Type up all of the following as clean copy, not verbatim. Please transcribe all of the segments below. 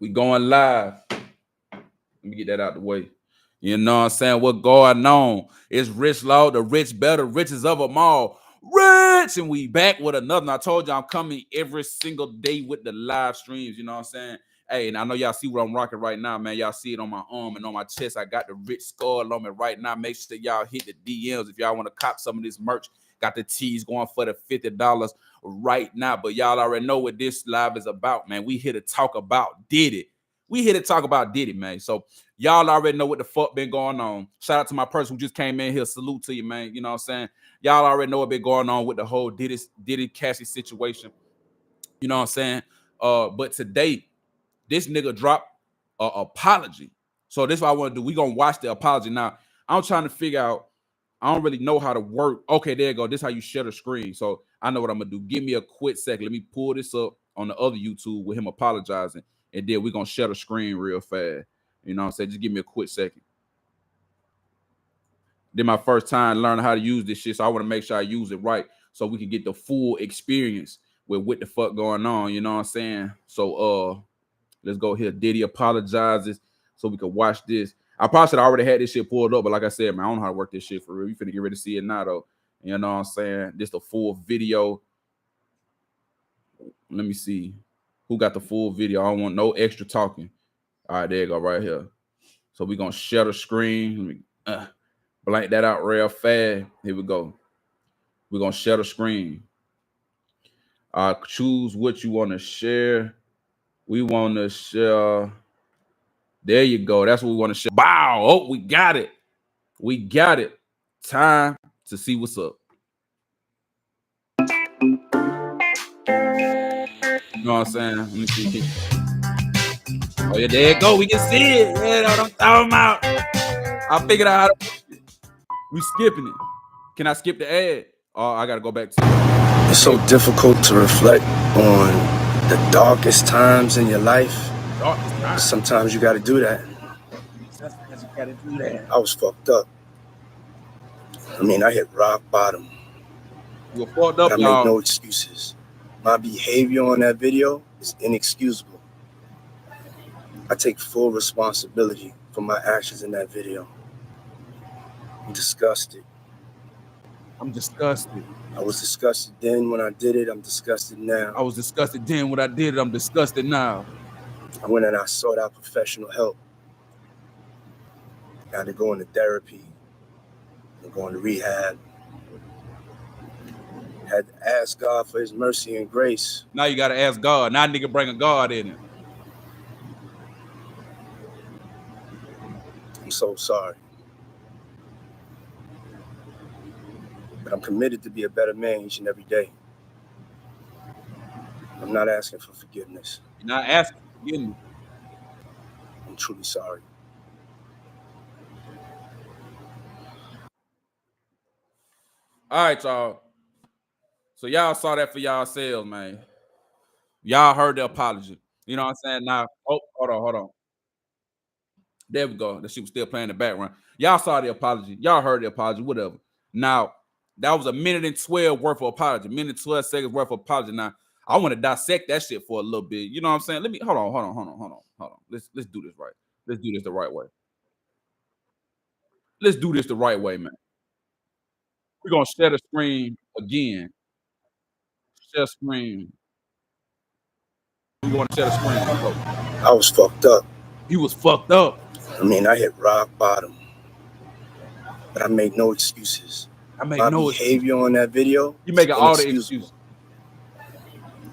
We going live. Let me get that out the way. You know what I'm saying? What going on? It's Rich Law, the rich better, riches of them all. Rich! And we back with another. And I told you I'm coming every single day with the live streams. You know what I'm saying? Hey, and I know y'all see what I'm rocking right now, man. Y'all see it on my arm and on my chest. I got the Rich skull on me right now. Make sure y'all hit the DMs if y'all want to cop some of this merch. Got the tees going for the $50 right now. But y'all already know what this live is about, man. We here to talk about Diddy. We here to talk about Diddy, man. So y'all already know what the fuck been going on. Shout out to my person who just came in here. Salute to you, man. You know what I'm saying? Y'all already know what been going on with the whole Diddy Cassie situation. You know what I'm saying? But today, this nigga dropped an apology. So this is what I want to do. We gonna watch the apology. Now, I'm trying to figure out, I don't really know how to work. Okay, there you go. This is how you share the screen. So I know what I'm gonna do. Give me a quick second. Let me pull this up on the other YouTube with him apologizing. And then we're gonna share the screen real fast. You know what I'm saying? Just give me a quick second. Then my first time learning how to use this shit. So I want to make sure I use it right so we can get the full experience with what the fuck going on. You know what I'm saying? So let's go here. Diddy Apologizes so we can watch this. I probably should have already had this shit pulled up, but like I said, man, I don't know how to work this shit for real. You finna get ready to see it now, though. You know what I'm saying? This the full video. Let me see. Who got the full video? I don't want no extra talking. All right, there you go, right here. So we're going to share the screen. Let me blank that out real fast. Here we go. We're going to share the screen. Choose what you want to share. We want to share. There you go. That's what we want to share. Wow. Oh, we got it. We got it. Time to see what's up. You know what I'm saying? Let me see. Oh, yeah, there you go. We can see it. Yeah, that's what I'm talking about. I figured out how to. We skipping it. Can I skip the ad? Oh, I got to go back to it. It's so difficult to reflect on the darkest times in your life. Sometimes you got to do that. Sometimes you got to do that. I was fucked up. I mean, I hit rock bottom. You were fucked up, I make no excuses. My behavior on that video is inexcusable. I take full responsibility for my actions in that video. I'm disgusted. I'm disgusted. I was disgusted then when I did it. I'm disgusted now. I was disgusted then when I did it. I'm disgusted now. I went and I sought out professional help. I had to go into therapy and go into rehab. Had to ask God for his mercy and grace. Now you got to ask God. Now nigga bring a God in it. I'm so sorry. But I'm committed to be a better man each and every day. I'm not asking for forgiveness. You're not asking for forgiveness. I'm truly sorry. All right, y'all. So y'all saw that for y'allselves, man. Y'all heard the apology. You know what I'm saying? Now, oh, hold on. There we go. That shit was still playing in the background. Y'all saw the apology. Y'all heard the apology, whatever. Now, that was a minute and 12 worth of apology. Minute and 12 seconds worth of apology. Now, I want to dissect that shit for a little bit. You know what I'm saying? Let me hold on. Let's do this right. Let's do this the right way. Let's do this the right way, man. We're gonna share the screen again. Share screen. We want to share the screen. I was fucked up. He was fucked up. I mean, I hit rock bottom. But I make no excuses. My behavior on that video. You making all the excuses.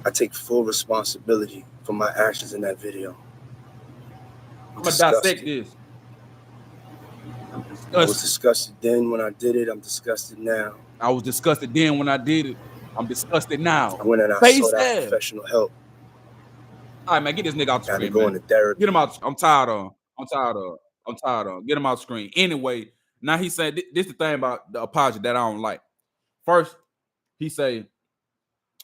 I take full responsibility for my actions in that video. I'm gonna dissect this. I was disgusted then when I did it. I'm disgusted now. I was disgusted then when I did it. I'm disgusted now. I went and I sought out professional help. All right, man, get this nigga out the screen. Go into therapy. Get him out. I'm tired of. Get him out the screen. Anyway, now he said this is the thing about the apology that I don't like. First, he say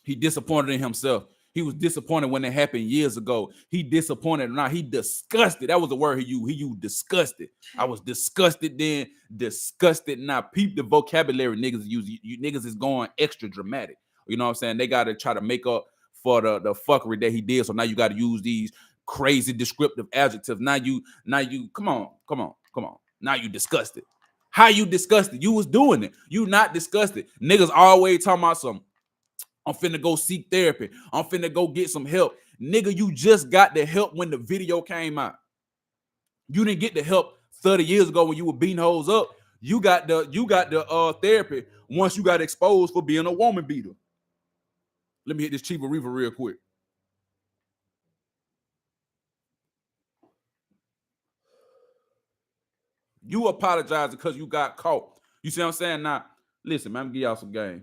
he disappointed in himself. He was disappointed when it happened years ago. He disappointed now. He disgusted. That was the word he used. He used disgusted. I was disgusted then, disgusted now. Peep the vocabulary niggas use. You niggas is going extra dramatic. You know what I'm saying? They got to try to make up for the fuckery that he did. So now you got to use these crazy descriptive adjectives. Now you, come on. Now you disgusted. How you disgusted? You was doing it. You not disgusted. Niggas always talking about some, I'm finna go seek therapy. I'm finna go get some help. Nigga, you just got the help when the video came out. You didn't get the help 30 years ago when you were beating hoes up. You got the therapy once you got exposed for being a woman beater. Let me hit this cheaper reefer real quick. You apologizing because you got caught. You see what I'm saying? Now, listen, man, I'm gonna give y'all some game.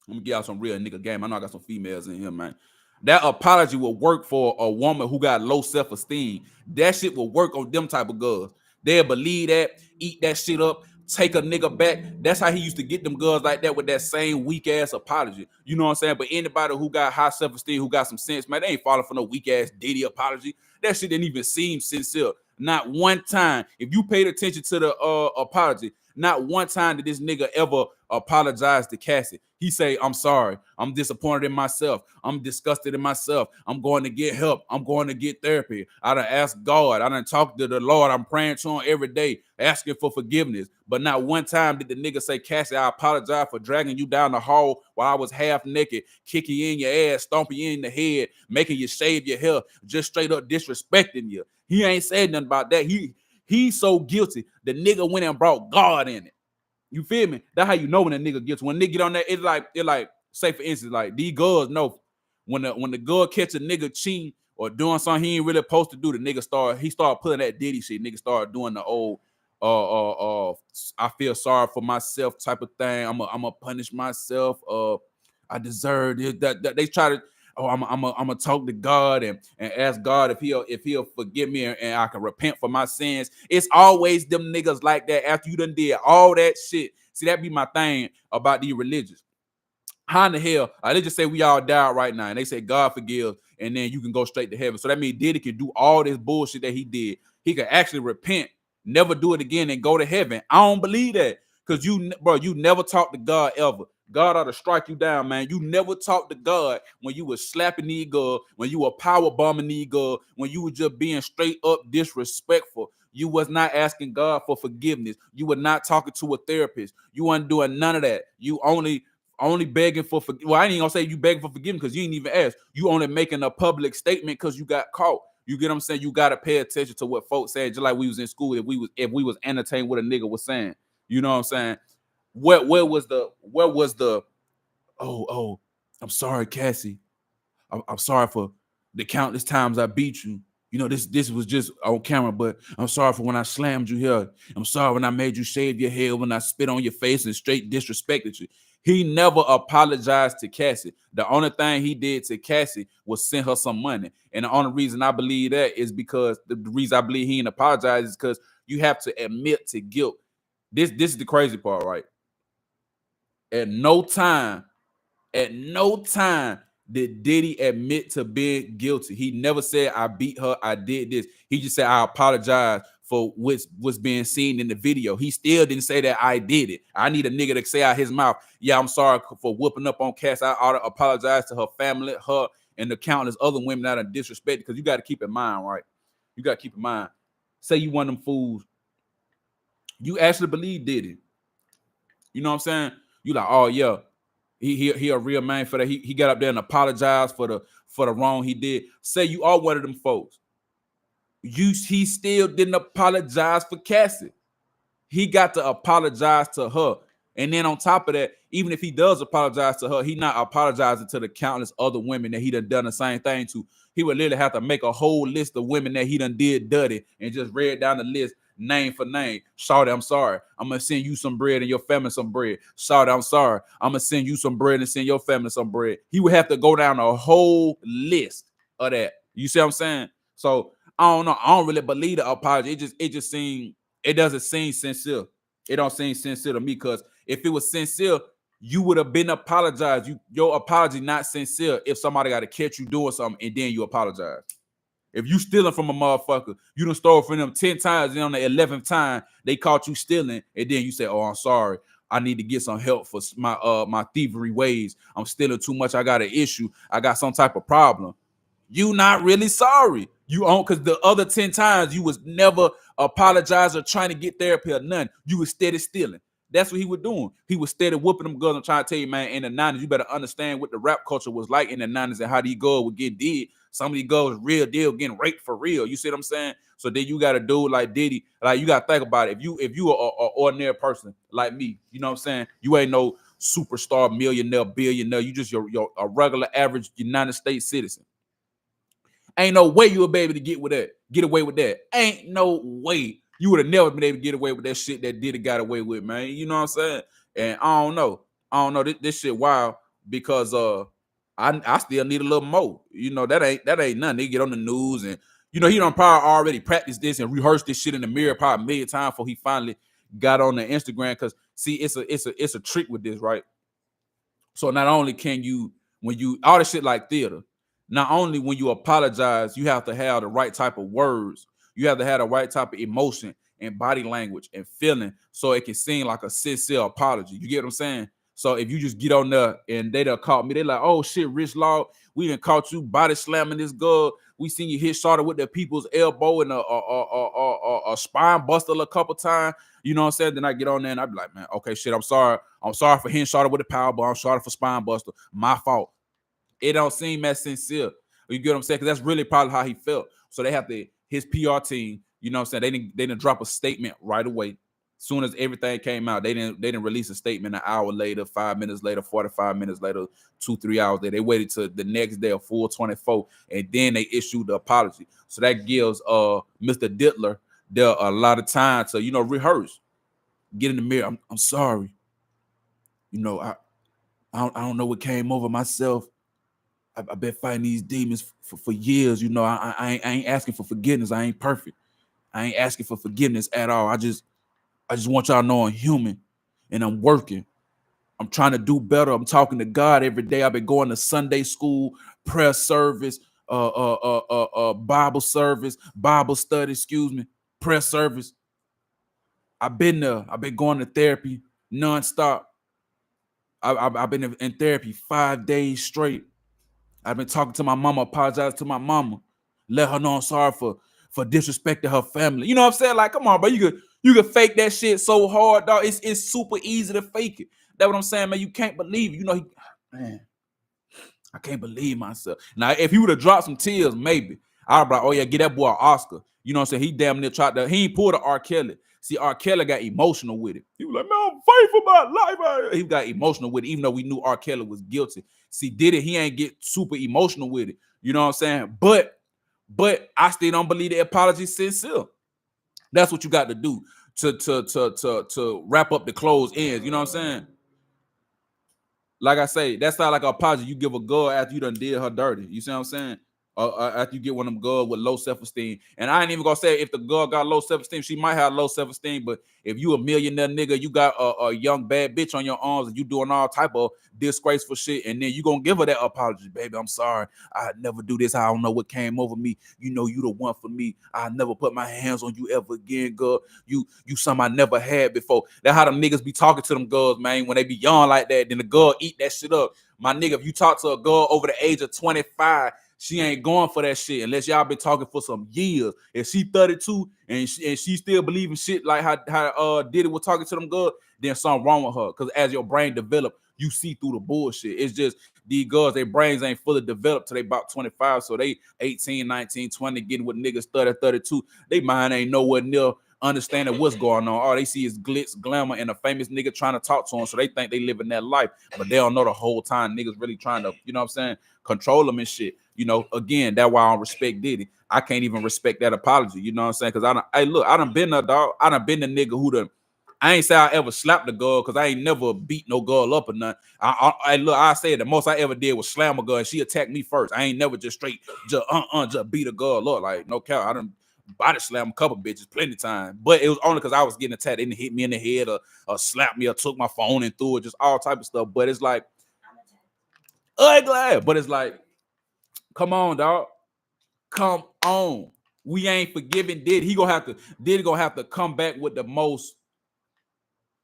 I'm gonna give y'all some real nigga game. I know I got some females in here, man. That apology will work for a woman who got low self-esteem. That shit will work on them type of girls. They'll believe that, eat that shit up, take a nigga back. That's how he used to get them girls like that, with that same weak-ass apology. You know what I'm saying? But anybody who got high self-esteem, who got some sense, man, they ain't falling for no weak-ass Diddy apology. That shit didn't even seem sincere. Not one time. If you paid attention to the apology, not one time did this nigga ever apologize to Cassie. He say, I'm sorry. I'm disappointed in myself. I'm disgusted in myself. I'm going to get help. I'm going to get therapy. I done asked God. I done talked to the Lord. I'm praying to him every day, asking for forgiveness. But not one time did the nigga say, Cassie, I apologize for dragging you down the hall while I was half naked, kicking you in your ass, stomping you in the head, making you shave your hair, just straight up disrespecting you. He ain't said nothing about that. He's so guilty. The nigga went and brought God in it. You feel me? That's how you know when a nigga gets. When a nigga get on that, it's like, say for instance, like these girls know when the girl catch a nigga cheating or doing something he ain't really supposed to do, the nigga start pulling that Diddy shit. Nigga start doing the old I feel sorry for myself type of thing. I'm gonna punish myself. I deserve it. That they try to. Oh, I'm gonna talk to God and ask God if he'll forgive me and I can repent for my sins. It's always them niggas like that after you done did all that shit. See, that be my thing about these religions. How in the hell? They just say we all died right now, and they say God forgives, and then you can go straight to heaven. So that means Diddy can do all this bullshit that he did. He can actually repent, never do it again, and go to heaven. I don't believe that, because you never talk to God ever. God ought to strike you down, man. You never talked to God when you were slapping these girls, when you were power bombing these girls, when you were just being straight up disrespectful. You was not asking God for forgiveness. You were not talking to a therapist. You weren't doing none of that. You only begging for well, I ain't gonna say you begging for forgiveness because you didn't even ask. You only making a public statement because you got caught. You get what I'm saying? You gotta pay attention to what folks say, just like we was in school. If we was entertained what a nigga was saying, you know what I'm saying? Where was the oh, I'm sorry, Cassie. I'm sorry for the countless times I beat you. You know, this was just on camera, but I'm sorry for when I slammed you here. I'm sorry when I made you shave your head, when I spit on your face and straight disrespected you. He never apologized to Cassie. The only thing he did to Cassie was send her some money. And the only reason I believe that is because the reason I believe he didn't apologize is because you have to admit to guilt. This is the crazy part, right? At no time did Diddy admit to being guilty. He never said, I beat her, I did this. He just said, I apologize for what's being seen in the video. He still didn't say that I did it. I need a nigga to say out his mouth, yeah, I'm sorry for whooping up on Cass. I ought to apologize to her family, her, and the countless other women that are disrespected, because you got to keep in mind, right? You got to keep in mind. Say you one of them fools. You actually believe Diddy. You know what I'm saying? You like, oh, yeah. He a real man for that. He got up there and apologized for the wrong he did. Say you are one of them folks. He still didn't apologize for Cassie. He got to apologize to her. And then on top of that, even if he does apologize to her, he not apologizing to the countless other women that he done the same thing to. He would literally have to make a whole list of women that he done did dirty and just read down the list name for name. Shawty, I'm sorry. I'm going to send you some bread and your family some bread. Shawty, I'm sorry. I'm going to send you some bread and send your family some bread. He would have to go down a whole list of that. You see what I'm saying? So, I don't know. I don't really believe the apology. It doesn't seem sincere. It don't seem sincere to me, because if it was sincere, you would have been apologized. Your apology not sincere if somebody got to catch you doing something and then you apologize. If you stealing from a motherfucker, you done stole from them 10 times, and on the 11th time they caught you stealing, and then you say, oh, I'm sorry, I need to get some help for my thievery ways. I'm stealing too much. I got an issue. I got some type of problem. You not really sorry. You own because the other 10 times you was never apologize or trying to get therapy or none. You was steady stealing. That's what he was doing. He was steady whooping them girls. I'm trying to tell you, man, in the 90s, you better understand what the rap culture was like in the 90s and how these girls would get did. Some of these girls real deal getting raped for real. You see what I'm saying? So then you got to do like Diddy. Like you got to think about it. If you are an ordinary person like me, you know what I'm saying? You ain't no superstar, millionaire, billionaire. You just your a regular average United States citizen. Ain't no way you would be able to get away with that. Ain't no way. You would have never been able to get away with that shit that Diddy got away with, man. You know what I'm saying? And I don't know. This shit wild because I still need a little more. You know, that ain't nothing. They get on the news and he done probably already practiced this and rehearsed this shit in the mirror probably a million times before he finally got on the Instagram. Cause see, it's a trick with this, right? So not only can you, when you all this shit like theater, not only when you apologize, you have to have the right type of words, you have to have the right type of emotion and body language and feeling, so it can seem like a sincere apology. You get what I'm saying? So if you just get on there and they done caught me, they like, oh shit, Rich Law, we done caught you body slamming this girl. We seen you hit Shorty with the people's elbow and a spine buster a couple times. You know what I'm saying? Then I get on there and I be like, man, okay, shit, I'm sorry. I'm sorry for hitting Shorty with a power ball. I'm sorry for spine buster. My fault. It don't seem as sincere. You get what I'm saying? Because that's really probably how he felt. So they have to, his PR team, you know what I'm saying? They didn't drop a statement right away. Soon as everything came out, they didn't release a statement an hour later, 5 minutes later, 45 minutes later, 2-3 hours later. They waited till the next day, a full 24, and then they issued the apology. So that gives Mr. Dittler there a lot of time to rehearse, get in the mirror. I'm sorry. I don't know what came over myself. I've been fighting these demons for years. I ain't asking for forgiveness. I ain't perfect. I ain't asking for forgiveness at all. I just want y'all to know I'm human and I'm working. I'm trying to do better. I'm talking to God every day. I've been going to Sunday school, prayer service, Bible service, Bible study, prayer service. I've been there. I've been going to therapy nonstop. I've been in therapy 5 days straight. I've been talking to my mama, apologize to my mama, let her know I'm sorry for disrespecting her family. You know what I'm saying? Like, come on, bro. You could fake that shit so hard, dog. It's super easy to fake it. That's what I'm saying, man. You can't believe it. Man, I can't believe myself. Now, if he would have dropped some tears, maybe I'd be like, oh yeah, get that boy an Oscar. You know what I'm saying? He damn near he ain't pulled a R. Kelly. See, R. Kelly got emotional with it. He was like, man, I'm fighting for my life. He got emotional with it, even though we knew R. Kelly was guilty. See, he ain't get super emotional with it. You know what I'm saying? But I still don't believe the apology sincere. That's what you got to do to wrap up the closed ends. You know what I'm saying? Like I say, that's not like an apology you give a girl after you done did her dirty. You see what I'm saying? After you get one of them girls with low self-esteem. And I ain't even gonna say if the girl got low self-esteem, she might have low self-esteem, but if you a millionaire nigga, you got a young bad bitch on your arms and you doing all type of disgraceful shit, and then you gonna give her that apology, baby. I'm sorry. I never do this. I don't know what came over me. You the one for me. I never put my hands on you ever again, girl. You something I never had before. That's how them niggas be talking to them girls, man. When they be young like that, then the girl eat that shit up. My nigga, if you talk to a girl over the age of 25, she ain't going for that shit unless y'all been talking for some years. If she 32 and she still believing shit like how Diddy was talking to them girls, then something wrong with her. Because as your brain develop, you see through the bullshit. It's just these girls, their brains ain't fully developed till they about 25. So they 18, 19, 20, getting with niggas 30, 32. They mind ain't nowhere near understanding what's going on. All they see is glitz, glamour, and a famous nigga trying to talk to them. So they think they living that life. But they don't know the whole time niggas really trying to, you know what I'm saying, control them and shit. Again, that's why I don't respect Diddy. I can't even respect that apology. You know what I'm saying? Because I done been a dog. I done been the nigga who I ain't say I ever slapped the girl because I ain't never beat no girl up or nothing. I say the most I ever did was slam a girl and she attacked me first. I ain't never just straight just beat a girl up. Like, no cap. I done body slam a couple bitches plenty of times. But it was only because I was getting attacked. They didn't hit me in the head or slap me or took my phone and threw it, just all type of stuff. But it's like, ugly. But it's like, come on, dog. Come on. We ain't forgiving Diddy. Diddy gonna have to come back with the most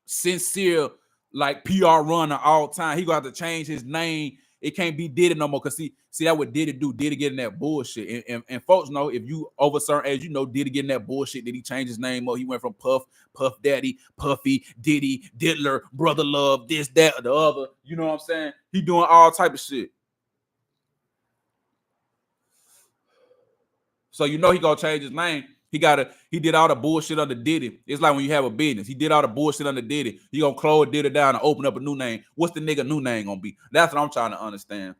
sincere, like, PR run of all time. He gonna have to change his name It can't be Diddy no more. Cause see that what Diddy do. Diddy getting that bullshit. And folks know if you over a certain age, you know Diddy getting that bullshit. Did he change his name up? He went from Puff Daddy, Puffy, Diddy, Diddler, Brother Love, this, that, or the other. You know what I'm saying? He doing all type of shit. So you know he gonna change his name. He did all the bullshit under Diddy. It's like when you have a business. He did all the bullshit under Diddy. He gonna close Diddy down and open up a new name. What's the nigga new name gonna be? That's what I'm trying to understand.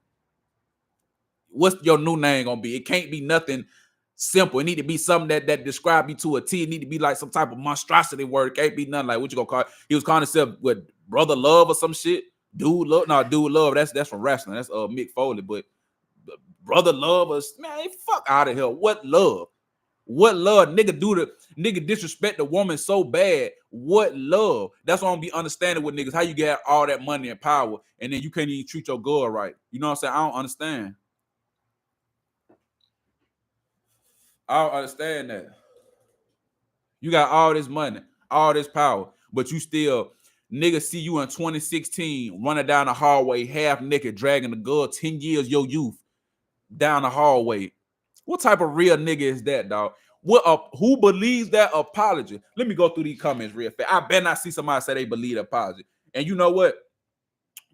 What's your new name gonna be? It can't be nothing simple. It need to be something that describe you to a T. It need to be like some type of monstrosity word. It can't be nothing like what you gonna call it. He was calling himself with Brother Love or some shit. Dude Love. No, Dude Love. That's from wrestling. That's Mick Foley. But Brother Love was, man, fuck out of here. What love? What love? Nigga disrespect the woman so bad. What love? That's why I'm be understanding with niggas. How you get all that money and power and then you can't even treat your girl right. You know what I'm saying? I don't understand. I don't understand that. You got all this money, all this power, but you still, niggas see you in 2016 running down the hallway half naked, dragging the girl 10 years your youth down the hallway. What type of real nigga is that, dog? Who believes that apology? Let me go through these comments real fast. I better not see somebody say they believe the apology. And you know what?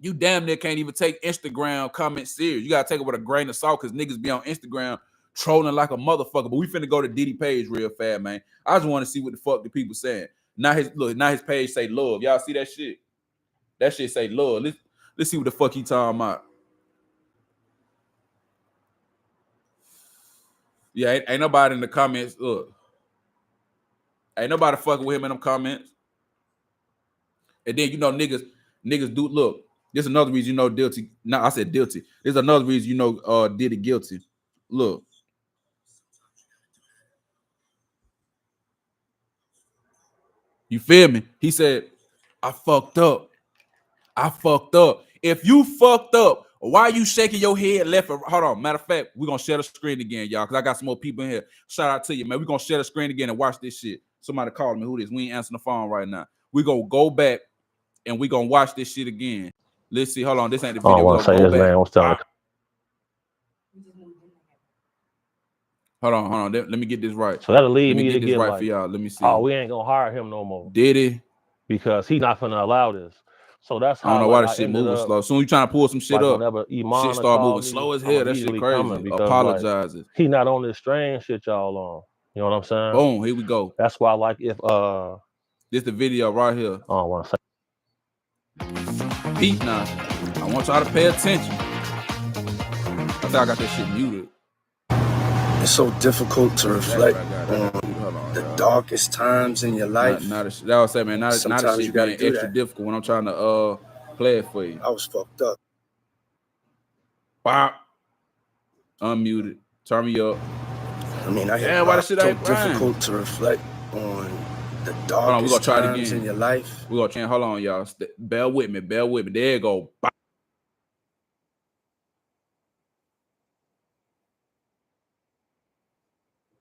You damn near can't even take Instagram comments serious. You gotta take it with a grain of salt because niggas be on Instagram trolling like a motherfucker. But we finna go to Diddy page real fast, man. I just want to see what the fuck the people saying. Now his page say love. Y'all see that shit? That shit say love. Let's see what the fuck he talking about. Yeah, ain't nobody in the comments. Look, ain't nobody fucking with him in them comments. And then you know niggas do look. This is another reason you know guilty. No, I said guilty. There's another reason you know Diddy guilty. Look. You feel me? He said, I fucked up. If you fucked up, why are you shaking your head left? Hold on. Matter of fact, we're going to share the screen again, y'all, because I got some more people in here. Shout out to you, man. We're going to share the screen again and watch this shit. Somebody called me. Who this? We ain't answering the phone right now. We're going to go back and we're going to watch this shit again. Let's see. Hold on. This ain't the video. I want to say his name. What's telling Hold on. Let me get this right. So that'll lead me to get right like, for y'all. Let me see. Oh, we ain't going to hire him no more. Diddy. Because he's not going to allow this. So that's how I don't know why the shit moving slow. Soon you trying to pull some shit up, shit start moving slow as hell. That shit crazy. Apologizes. Like, he not on this strange shit y'all on. You know what I'm saying? Boom, here we go. That's why, like, if this the video right here. I don't want to say. Peep now. I want y'all to pay attention. I think I got that shit muted. It's so difficult to reflect on the darkest times in your life. That was saying, man. Not the shit being extra difficult when I'm trying to play it for you. I was fucked up. Bop. Unmuted. Turn me up. I mean, I had so difficult to reflect on the darkest times in your life. We're gonna change. Hold on, y'all. Bear with me. There you go. Bop.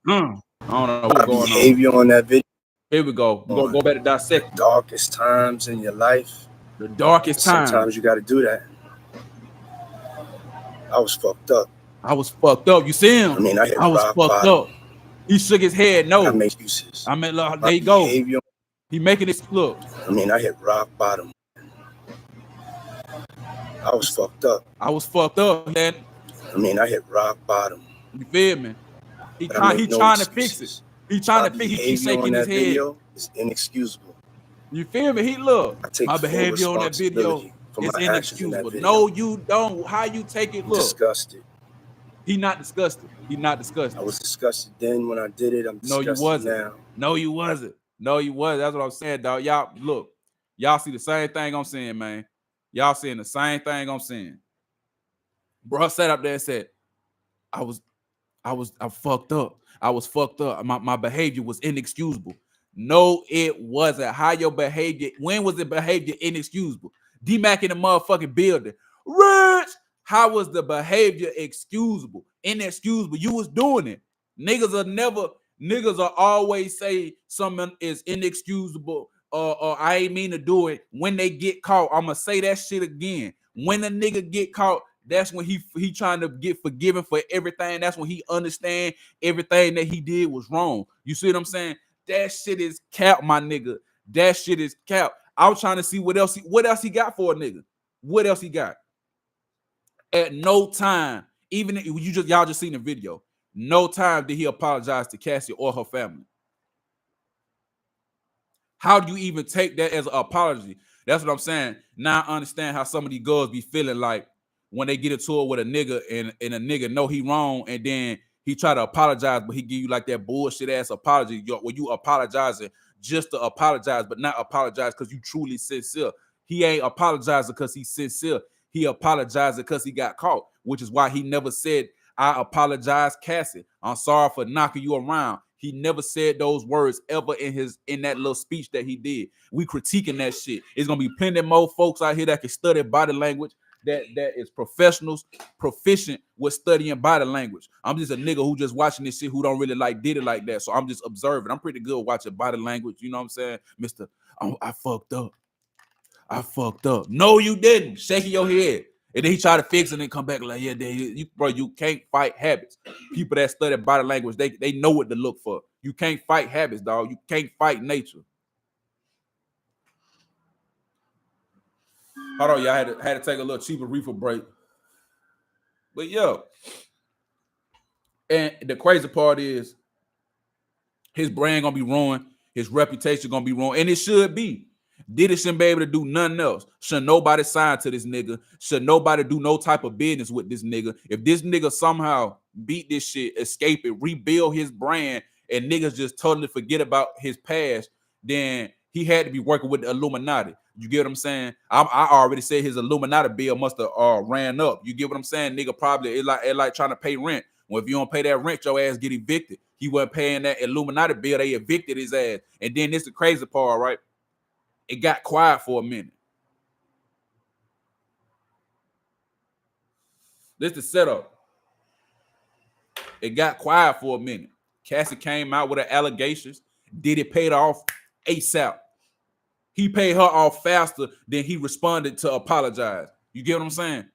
I don't know what's going behavior on that video. Here we go. We're gonna go back to dissect. Darkest times in your life. The darkest times. Sometimes you got to do that. I was fucked up. You see him? I mean, I was fucked up. He shook his head. No. I make excuses. I mean, look, there you go. He making this look. I mean, I hit rock bottom. I was fucked up. Man. I mean, I hit rock bottom. You feel me? He trying to fix it. He trying to fix it. He keep shaking his head. It's inexcusable. You feel me? He look. My behavior on that video is inexcusable. No, you don't. How you take it? Look. Disgusted. He not disgusted. I was disgusted then when I did it. I'm disgusted now. No, you wasn't. That's what I'm saying, dog. Y'all look. Y'all see the same thing I'm saying, man. Y'all seeing the same thing I'm saying. Bro sat up there and said, I fucked up. I was fucked up. My behavior was inexcusable. No, it wasn't. How your behavior, when was the behavior inexcusable? D-Mac in the motherfucking building. Rich! How was the behavior excusable? Inexcusable. You was doing it. Niggas will always say something is inexcusable or I ain't mean to do it. When they get caught, I'm going to say that shit again. When a nigga get caught, That's when he trying to get forgiven for everything. That's when he understand everything that he did was wrong. You see what I'm saying? That shit is cap, my nigga. That shit is cap. I was trying to see what else he got for a nigga. What else he got? At no time, even if y'all just seen the video, no time did he apologize to Cassie or her family. How do you even take that as an apology? That's what I'm saying. Now I understand how some of these girls be feeling like when they get into it with a nigga and a nigga know he wrong and then he try to apologize, but he give you like that bullshit ass apology where you apologizing just to apologize, but not apologize because you truly sincere. He ain't apologizing because he's sincere. He apologized because he got caught, which is why he never said, I apologize, Cassie. I'm sorry for knocking you around. He never said those words ever in that little speech that he did. We critiquing that shit. It's gonna be plenty more folks out here that can study body language, that is professionals, proficient with studying body language. I'm just a nigga who just watching this shit who don't really like did it like that. So I'm just observing. I'm pretty good watching body language. You know what I'm saying? Mr. I fucked up. I fucked up. No, you didn't. Shaking your head. And then he try to fix it and then come back like, yeah, you can't fight habits. People that study body language, they know what to look for. You can't fight habits, dog. You can't fight nature. Hold on, y'all. Had to take a little cheaper reefer break. But yo, and the crazy part is his brand gonna be ruined, his reputation gonna be ruined, and it should be. Diddy shouldn't be able to do nothing else. Should nobody sign to this nigga. Should nobody do no type of business with this nigga. If this nigga somehow beat this shit, escape it, rebuild his brand, and niggas just totally forget about his past, then he had to be working with the Illuminati. You get what I'm saying? I already said his Illuminati bill must have ran up. You get what I'm saying? Nigga probably it like trying to pay rent. Well, if you don't pay that rent, your ass get evicted. He wasn't paying that Illuminati bill. They evicted his ass. And then this is the crazy part, right? It got quiet for a minute. This is the setup. It got quiet for a minute. Cassie came out with her allegations. Diddy paid off ASAP. He paid her off faster than he responded to apologize. You get what I'm saying?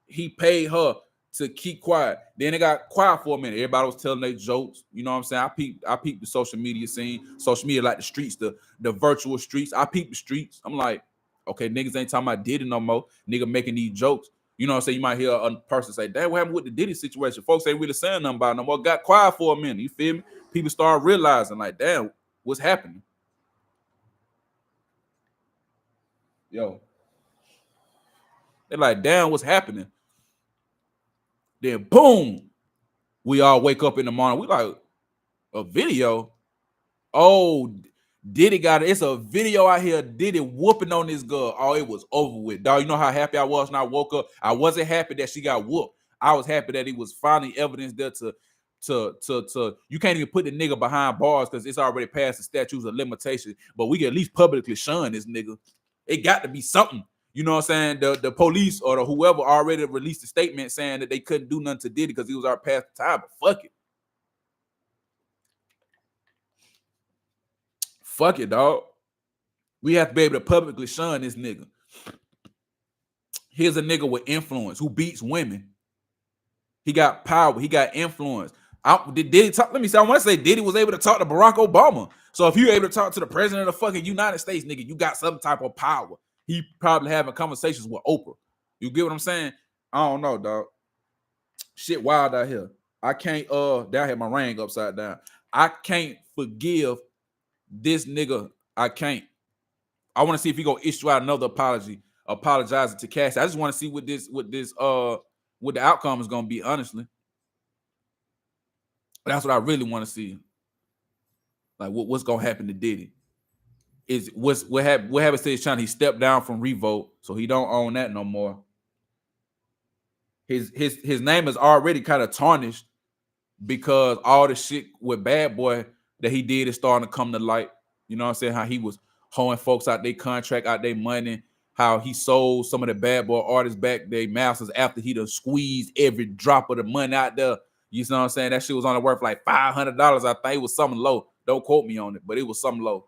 He paid her to keep quiet. Then it got quiet for a minute. Everybody was telling their jokes. You know what I'm saying? I peeped the social media scene. Social media like the streets, the virtual streets. I peeped the streets. I'm like, okay, niggas ain't talking about Diddy no more. Nigga making these jokes. You know what I'm saying? You might hear a person say, damn, what happened with the Diddy situation? Folks ain't really saying nothing about it no more. Got quiet for a minute. You feel me? People start realizing, like, damn, what's happening? Yo. They're like, damn, what's happening? Then boom, we all wake up in the morning. We like, a video? Oh, Diddy got it. It's a video out here. Diddy whooping on this girl. Oh, it was over with. Dog, you know how happy I was when I woke up? I wasn't happy that she got whooped. I was happy that it was finally evidence there to you can't even put the nigga behind bars because it's already past the statutes of limitation. But we can at least publicly shun this nigga. It got to be something. You know what I'm saying? The police or the whoever already released a statement saying that they couldn't do nothing to Diddy because he was already past the time. But fuck it. Fuck it, dog. We have to be able to publicly shun this nigga. Here's a nigga with influence who beats women. He got power. He got influence. Diddy talk? Let me say. I want to say Diddy was able to talk to Barack Obama. So if you're able to talk to the president of the fucking United States, nigga, you got some type of power. He probably having conversations with Oprah. You get what I'm saying? I don't know, dog. Shit wild out here. I can't down here my ring upside down. I can't forgive this nigga. I can't. I want to see if he gonna issue out another apology, apologizing to Cassie. I just want to see what the outcome is gonna be, honestly. That's what I really want to see. Like what's gonna happen to Diddy? Is what happened to his channel? He stepped down from Revolt, so he don't own that no more. His name is already kind of tarnished because all the shit with Bad Boy that he did is starting to come to light. You know what I'm saying? How he was hoeing folks out their contract, out their money, how he sold some of the Bad Boy artists back their masters after he done squeezed every drop of the money out there. You know what I'm saying? That shit was only worth like $500. I think it was something low. Don't quote me on it, but it was something low.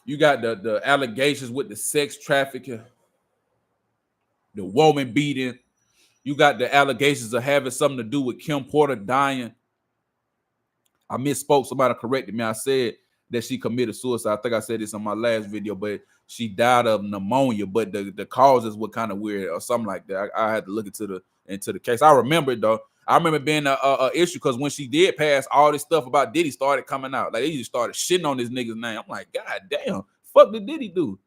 You got the allegations with the sex trafficking, the woman beating. You got the allegations of having something to do with Kim Porter dying. I misspoke. Somebody corrected me. I said that she committed suicide. I think I said this on my last video, but she died of pneumonia. But the causes were kind of weird or something like that. I had to look into the case. I remember it though. I remember being a issue because when she did pass, all this stuff about Diddy started coming out. Like they just started shitting on this nigga's name. I'm like, God damn, fuck did Diddy do?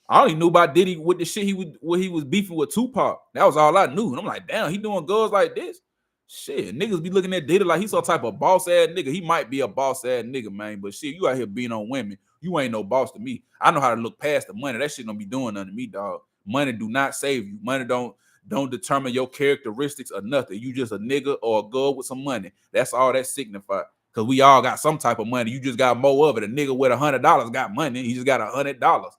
I only knew about Diddy with the shit he was beefing with Tupac. That was all I knew. And I'm like, damn, he doing girls like this? Shit, niggas be looking at Diddy like he's some type of boss ass nigga. He might be a boss ass nigga, man. But shit, you out here being on women. You ain't no boss to me. I know how to look past the money. That shit don't be doing nothing to me, dog. Money do not save you. Money don't determine your characteristics or nothing. You just a nigga or a girl with some money. That's all that signifies. Cause we all got some type of money. You just got more of it. A nigga with $100 got money. He just got $100.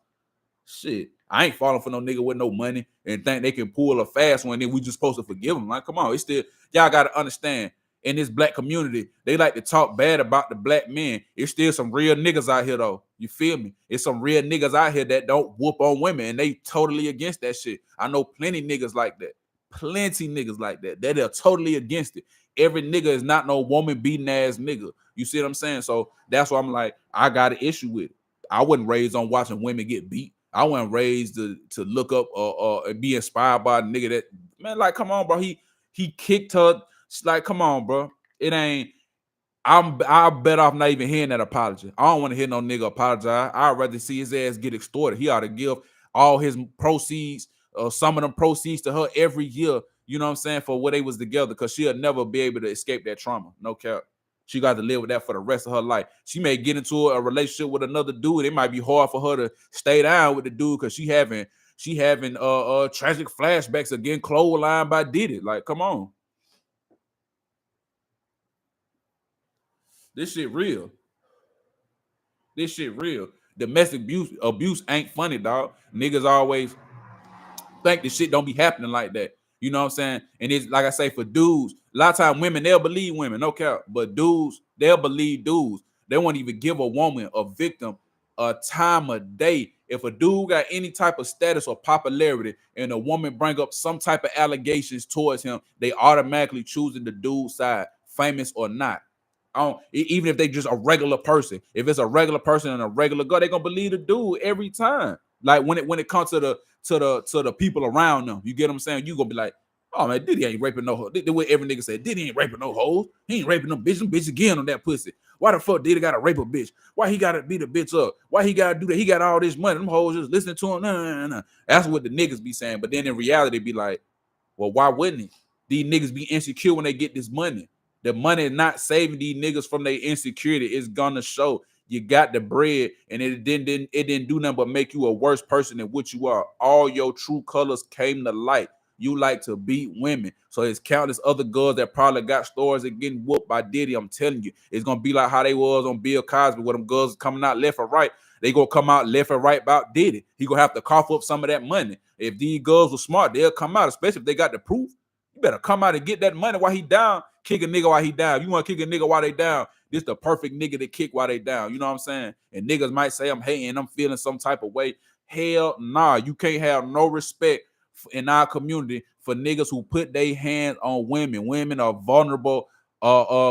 Shit, I ain't falling for no nigga with no money and think they can pull a fast one. Then we just supposed to forgive them. Like, come on, it's still y'all got to understand. In this black community, they like to talk bad about the black men. It's still some real niggas out here, though. You feel me? It's some real niggas out here that don't whoop on women, and they totally against that shit. I know plenty niggas like that. Plenty niggas like that. That are totally against it. Every nigga is not no woman beating ass nigga. You see what I'm saying? So that's why I'm like, I got an issue with it. I wasn't raised on watching women get beat. I wasn't raised to look up and be inspired by a nigga that, man, like, come on, bro. He kicked her. It's like, come on, bro. It ain't. I'll bet off not even hearing that apology. I don't want to hear no nigga apologize. I'd rather see his ass get extorted. He ought to give all his proceeds, some of them proceeds to her every year. You know what I'm saying? For what they was together, because she'll never be able to escape that trauma. No cap. She got to live with that for the rest of her life. She may get into a relationship with another dude. It might be hard for her to stay down with the dude because she having tragic flashbacks of getting clotheslined by Diddy. Like, come on. This shit real. This shit real. Domestic abuse ain't funny, dog. Niggas always think this shit don't be happening like that. You know what I'm saying? And it's like I say, for dudes, a lot of times women, they'll believe women, no cap. But dudes, they'll believe dudes. They won't even give a woman, a victim, a time of day. If a dude got any type of status or popularity and a woman bring up some type of allegations towards him, they automatically choosing the dude's side, famous or not. Even if they just a regular person. If it's a regular person and a regular girl, they gonna believe the dude every time. Like when it comes to the people around them, you get what I'm saying? You gonna be like, oh man, Diddy ain't raping no hoes. The way every nigga said, Diddy ain't raping no hoes. He ain't raping them bitch again on that pussy. Why the fuck Diddy gotta rape a bitch? Why he gotta beat a bitch up? Why he gotta do that? He got all this money. Them hoes just listening to him. Nah. That's what the niggas be saying. But then in reality, be like, well, why wouldn't he? These niggas be insecure when they get this money. The money is not saving these niggas from their insecurity. It's gonna show. You got the bread, and it didn't do nothing but make you a worse person than what you are. All your true colors came to light. You like to beat women. So there's countless other girls that probably got stories of getting whooped by Diddy. I'm telling you, it's gonna be like how they was on Bill Cosby, where them girls coming out left or right. They gonna come out left and right about Diddy. He gonna have to cough up some of that money. If these girls were smart, they'll come out, especially if they got the proof. You better come out and get that money while he down. Kick a nigga while he down. You want to kick a nigga while they down, this the perfect nigga to kick while they down. You know what I'm saying? And niggas might say I'm hating, I'm feeling some type of way. Hell nah, you can't have no respect in our community for niggas who put their hands on women. Women are vulnerable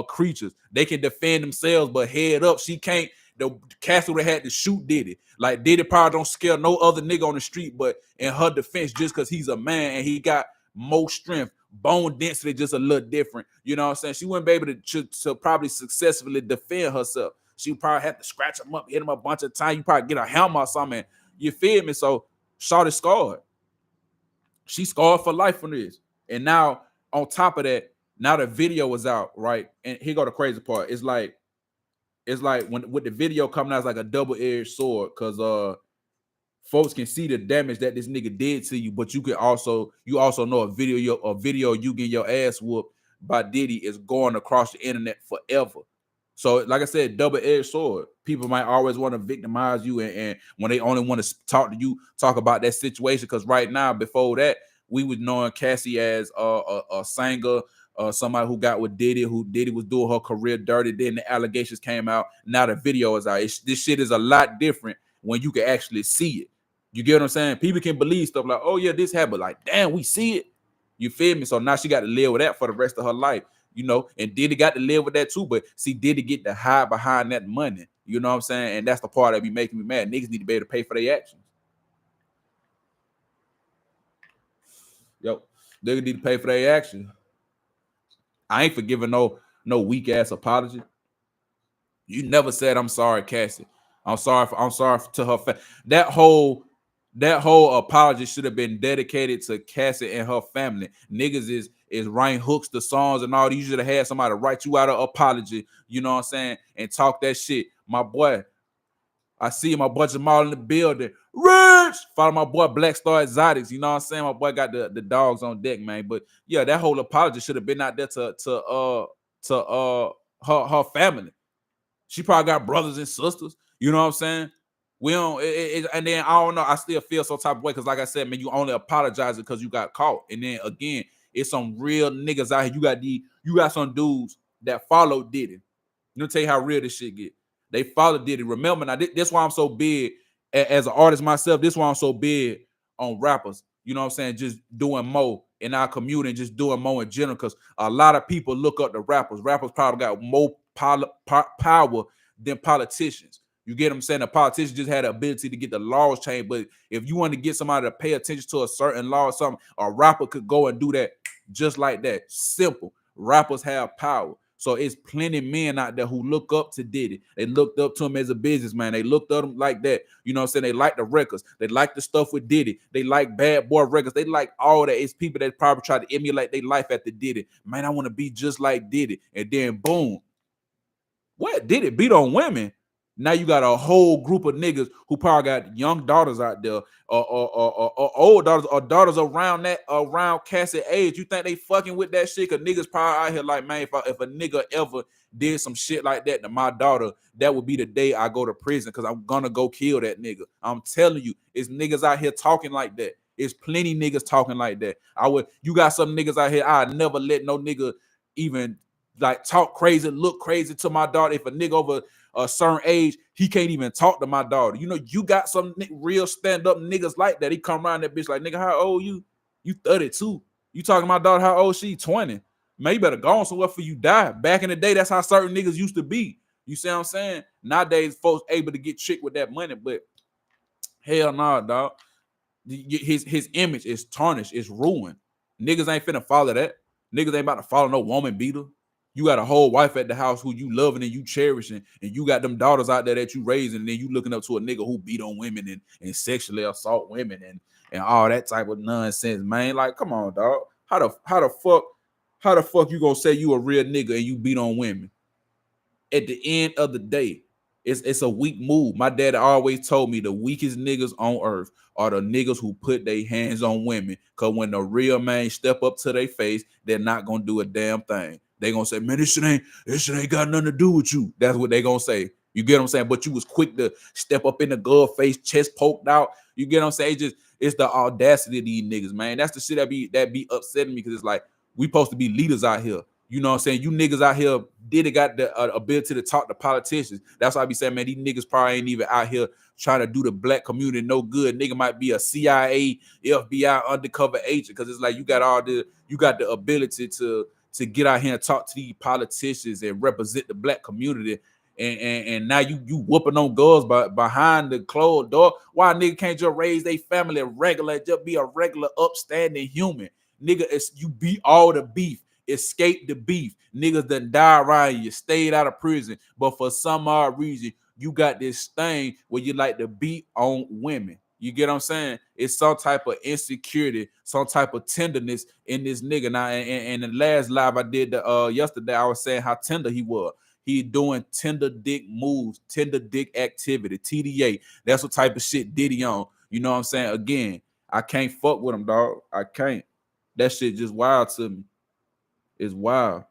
creatures. They can defend themselves, but head up, she can't. The Castle that had to shoot Diddy. Like Diddy probably don't scare no other nigga on the street, but in her defense, just because he's a man and he got more strength, bone density just a little different. You know what I'm saying? She wouldn't be able to probably successfully defend herself. She would probably have to scratch him up, hit him a bunch of times. You probably get a helmet or something. You feel me? So Shawty scarred. She scarred for life from this. And now on top of that, now the video is out, right? And here go the crazy part. It's like when with the video coming out, it's like a double-edged sword, because folks can see the damage that this nigga did to you, but you also know a video you getting your ass whooped by Diddy is going across the internet forever. So, like I said, double-edged sword. People might always want to victimize you, and when they only want to talk to you, talk about that situation. Because right now, before that, we was knowing Cassie as a singer, somebody who got with Diddy, who Diddy was doing her career dirty. Then the allegations came out. Now the video is out. This shit is a lot different when you can actually see it. You get what I'm saying? People can believe stuff like, oh yeah, this happened. Like, damn, we see it. You feel me? So now she got to live with that for the rest of her life. You know, and Diddy got to live with that too. But see, Diddy get to hide behind that money. You know what I'm saying? And that's the part that be making me mad. Niggas need to be able to pay for their actions. Yo, niggas need to pay for their actions. I ain't forgiving no weak ass apology. You never said I'm sorry, Cassie. I'm sorry to her. That whole apology should have been dedicated to Cassie and her family. Niggas is writing hooks to songs and all. You should have had somebody write you out an apology. You know what I'm saying? And talk that shit, my boy. I see my boy Jamal in the building. Rich! Follow my boy Black Star Exotics. You know what I'm saying? My boy got the dogs on deck, man. But yeah, that whole apology should have been out there to her family. She probably got brothers and sisters. You know what I'm saying? We don't, and then I don't know. I still feel some type of way because, like I said, man, you only apologize because you got caught. And then again, it's some real niggas out here. You got some dudes that follow Diddy. Let me tell you how real this shit get. They follow Diddy. Remember, now this why I'm so big as an artist myself. This why I'm so big on rappers. You know what I'm saying? Just doing more in our community and just doing more in general. Because a lot of people look up to rappers. Rappers probably got more power than politicians. You get what I'm saying? The politicians just had the ability to get the laws changed. But if you want to get somebody to pay attention to a certain law or something, a rapper could go and do that just like that. Simple. Rappers have power. So it's plenty of men out there who look up to Diddy. They looked up to him as a businessman. They looked at him like that. You know what I'm saying? They like the records. They like the stuff with Diddy. They like Bad Boy records. They like all that. It's people that probably try to emulate their life after Diddy. Man, I want to be just like Diddy. And then boom. What? Diddy beat on women? Now you got a whole group of niggas who probably got young daughters out there, or old daughters, or daughters around Cassie age. You think they fucking with that shit? Cause niggas probably out here like, man, if a nigga ever did some shit like that to my daughter, that would be the day I go to prison because I'm gonna go kill that nigga. I'm telling you, it's niggas out here talking like that. It's plenty niggas talking like that. You got some niggas out here. I never let no nigga even like talk crazy, look crazy to my daughter. If a nigga over a certain age, he can't even talk to my daughter. You know, you got some real stand-up niggas like that. He come around that bitch like, nigga, how old you? You 32. You talking to my daughter, how old she? 20. Man, you better go on somewhere for you die. Back in the day, that's how certain niggas used to be. You see what I'm saying? Nowadays, folks able to get tricked with that money, but hell nah, dog. His image is tarnished, it's ruined. Niggas ain't finna follow that. Niggas ain't about to follow no woman beater. You got a whole wife at the house who you loving and you cherishing, and you got them daughters out there that you raising, and then you looking up to a nigga who beat on women and sexually assault women and all that type of nonsense, man. Like, come on, dog. How the fuck you gonna say you a real nigga and you beat on women? At the end of the day, it's a weak move. My dad always told me the weakest niggas on earth are the niggas who put their hands on women. Cause when the real man step up to their face, they're not gonna do a damn thing. They gonna say, man, this shit ain't got nothing to do with you. That's what they gonna say. You get what I'm saying? But you was quick to step up in the girl face, chest poked out. You get what I'm saying? It's the audacity of these niggas, man. That's the shit that be upsetting me because it's like we supposed to be leaders out here. You know what I'm saying? You niggas out here got the ability to talk to politicians. That's why I be saying, man, these niggas probably ain't even out here trying to do the black community no good. Nigga might be a CIA, FBI undercover agent because it's like you got the ability to get out here and talk to these politicians and represent the black community. And now you whooping on girls behind the closed door. Why nigga can't just raise their family regular, just be a regular upstanding human? Nigga, you beat all the beef. Escape the beef. Niggas done die around you, stayed out of prison, but for some odd reason, you got this thing where you like to beat on women. You get what I'm saying? It's some type of insecurity, some type of tenderness in this nigga. Now, and the last live I did yesterday, I was saying how tender he was. He doing tender dick moves, tender dick activity, TDA. That's what type of shit Diddy on. You know what I'm saying? Again, I can't fuck with him, dog. I can't. That shit just wild to me. Is wild.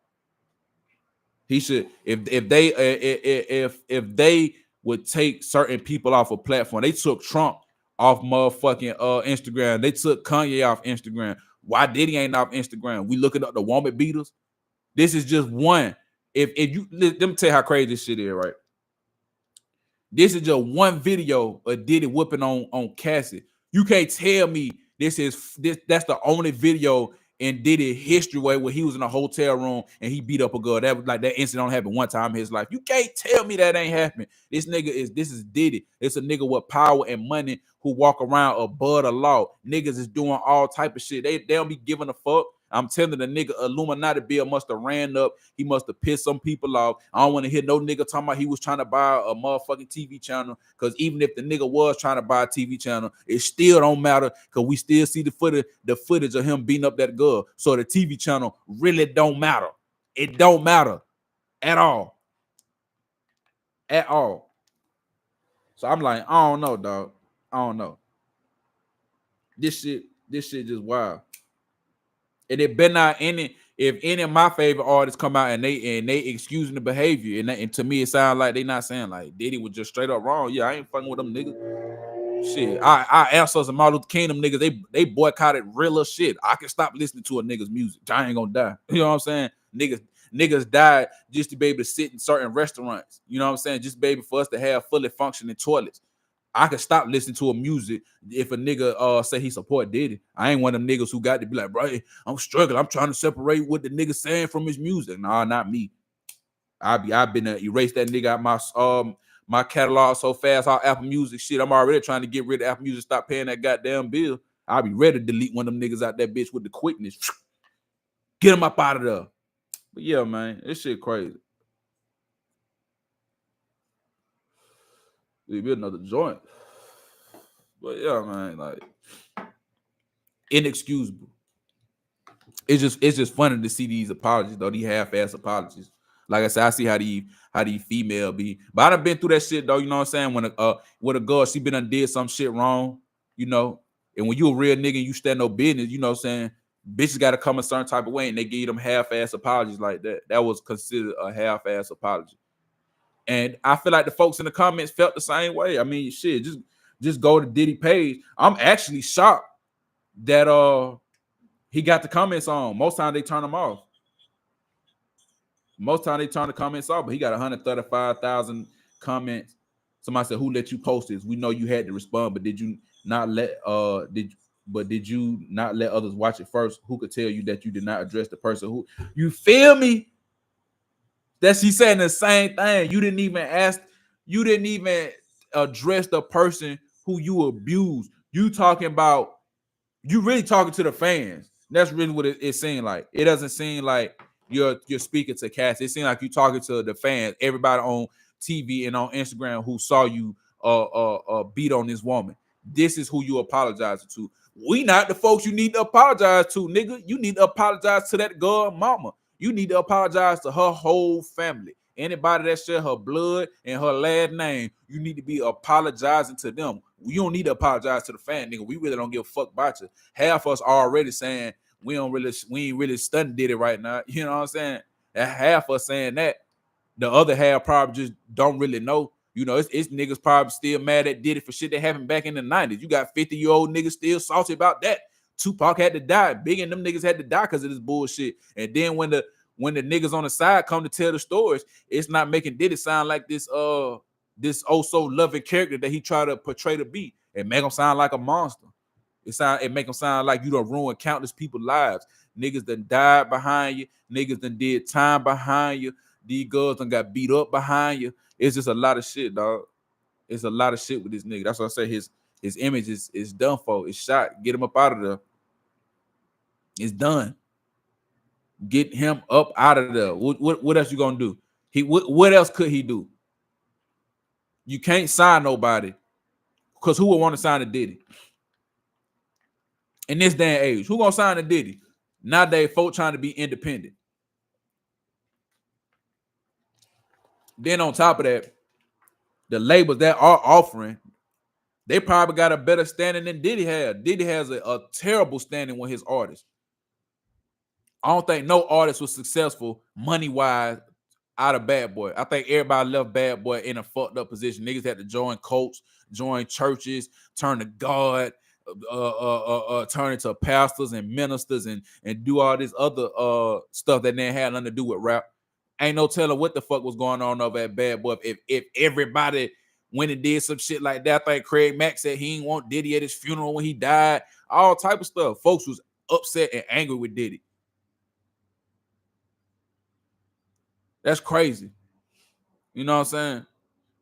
He should if they would take certain people off a platform. They took Trump off motherfucking Instagram. They took Kanye off Instagram. Why Diddy ain't off Instagram? We looking up the woman beaters. This is just one. If you let me tell you how crazy this shit is, right? This is just one video of Diddy whooping on Cassie. You can't tell me that's the only video in Diddy history where he was in a hotel room and he beat up a girl. That was like that incident happened one time in his life. You can't tell me that ain't happening. This is Diddy. It's a nigga with power and money who walk around above the law. Niggas is doing all type of shit. They don't be giving a fuck. I'm telling the nigga Illuminati bill must have ran up. He must have pissed some people off. I don't want to hear no nigga talking about he was trying to buy a motherfucking TV channel. Because even if the nigga was trying to buy a TV channel, it still don't matter. Because we still see the footage of him beating up that girl. So the TV channel really don't matter. It don't matter at all. At all. So I'm like, I don't know, dog. I don't know. This shit just wild. And it better not if any of my favorite artists come out and they excusing the behavior, and to me it sounds like they not saying like Diddy was just straight up wrong. Yeah, I ain't fucking with them niggas. Shit, I answers and Martin Luther King, them niggas, they boycotted realer shit. I can stop listening to a nigga's music. I ain't gonna die. You know what I'm saying? Niggas died just to be able to sit in certain restaurants. You know what I'm saying? Just be able for us to have fully functioning toilets. I can stop listening to a music if a nigga say he support Diddy. I ain't one of them niggas who got to be like, bro, I'm struggling. I'm trying to separate what the nigga saying from his music. Nah, not me. I've been erase that nigga out my catalog so fast. All Apple Music shit. I'm already trying to get rid of Apple Music. Stop paying that goddamn bill. I'll be ready to delete one of them niggas out that bitch with the quickness. Get him up out of there. But yeah, man, this shit crazy. It'll be another joint. But yeah, man, like inexcusable. It's just funny to see these apologies, though, these half-ass apologies. Like I said, I see how these female be. But I done been through that shit, though, you know what I'm saying? When with a girl, she been did some shit wrong, you know. And when you a real nigga and you stand no business, you know what I'm saying? Bitches gotta come a certain type of way and they give you them half-ass apologies like that. That was considered a half-ass apology. And I feel like the folks in the comments felt the same way. I mean, shit, just go to Diddy page. I'm actually shocked that he got the comments on. Most times they turn them off. Most times they turn the comments off, but he got 135,000 comments. Somebody said, "Who let you post this? We know you had to respond, but did you not let did you not let others watch it first? Who could tell you that you did not address the person who you feel me?" That's he saying the same thing. You didn't even address the person who you abused. You really talking to the fans. That's really what it seemed like. It doesn't seem like you're speaking to Cass. It seems like you're talking to the fans, everybody on TV and on Instagram who saw you beat on this woman. This is who you apologizing to. We not the folks you need to apologize to, nigga. You need to apologize to that girl mama. You need to apologize to her whole family. Anybody that share her blood and her last name, you need to be apologizing to them. You don't need to apologize to the fan, nigga. We really don't give a fuck about you. Half of us already saying we ain't really studying Diddy right now. You know what I'm saying? And half of us saying that. The other half probably just don't really know. You know, it's niggas probably still mad at Diddy for shit that happened back in the 90s. You got 50-year-old niggas still salty about that. Tupac had to die. Big and them niggas had to die because of this bullshit. And then when the niggas on the side come to tell the stories, it's not making Diddy sound like this oh so loving character that he tried to portray to be. It make him sound like a monster. It make him sound like you done ruined countless people's lives. Niggas done died behind you. Niggas done did time behind you. These girls done got beat up behind you. It's just a lot of shit, dog. It's a lot of shit with this nigga. That's why I say his image is done for. It's shot. Get him up out of there. It's done. Get him up out of there. What else you gonna do? What else could he do? You can't sign nobody because who would want to sign a Diddy? In this day and age, who gonna sign a Diddy? Nowadays, folk trying to be independent. Then on top of that, the labels that are offering, they probably got a better standing than Diddy has. Diddy has a terrible standing with his artists. I don't think no artist was successful money-wise out of Bad Boy. I think everybody left Bad Boy in a fucked up position. Niggas had to join cults, join churches, turn to God, turn into pastors and ministers and do all this other stuff that they had nothing to do with rap. Ain't no telling what the fuck was going on over at Bad Boy if everybody went and did some shit like that. I think Craig Mack said he didn't want Diddy at his funeral when he died. All type of stuff. Folks was upset and angry with Diddy. That's crazy. You know what I'm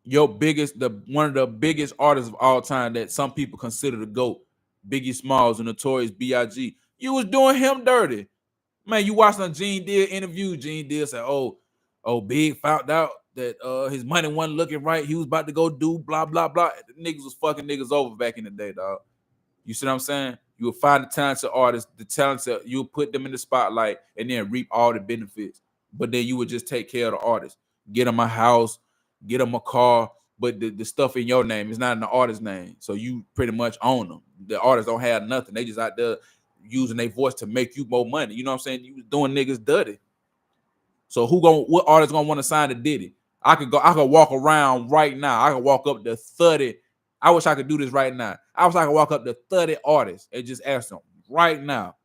saying? One of the biggest artists of all time that some people consider the GOAT, Biggie Smalls and Notorious B.I.G. You was doing him dirty. Man, you watched on Gene Deal interview. Gene Deal said, oh, Big found out that his money wasn't looking right. He was about to go do blah, blah, blah. The niggas was fucking niggas over back in the day, dog. You see what I'm saying? You would find the talented artists, you would put them in the spotlight and then reap all the benefits. But then you would just take care of the artist. Get them a house, get them a car, but the stuff in your name is not in the artist's name. So you pretty much own them. The artists don't have nothing. They just out there using their voice to make you more money. You know what I'm saying? You was doing niggas dirty. So what artist gonna want to sign to Diddy? I could walk around right now. I could walk up to 30. I wish I could do this right now. I wish I could walk up to 30 artists and just ask them right now,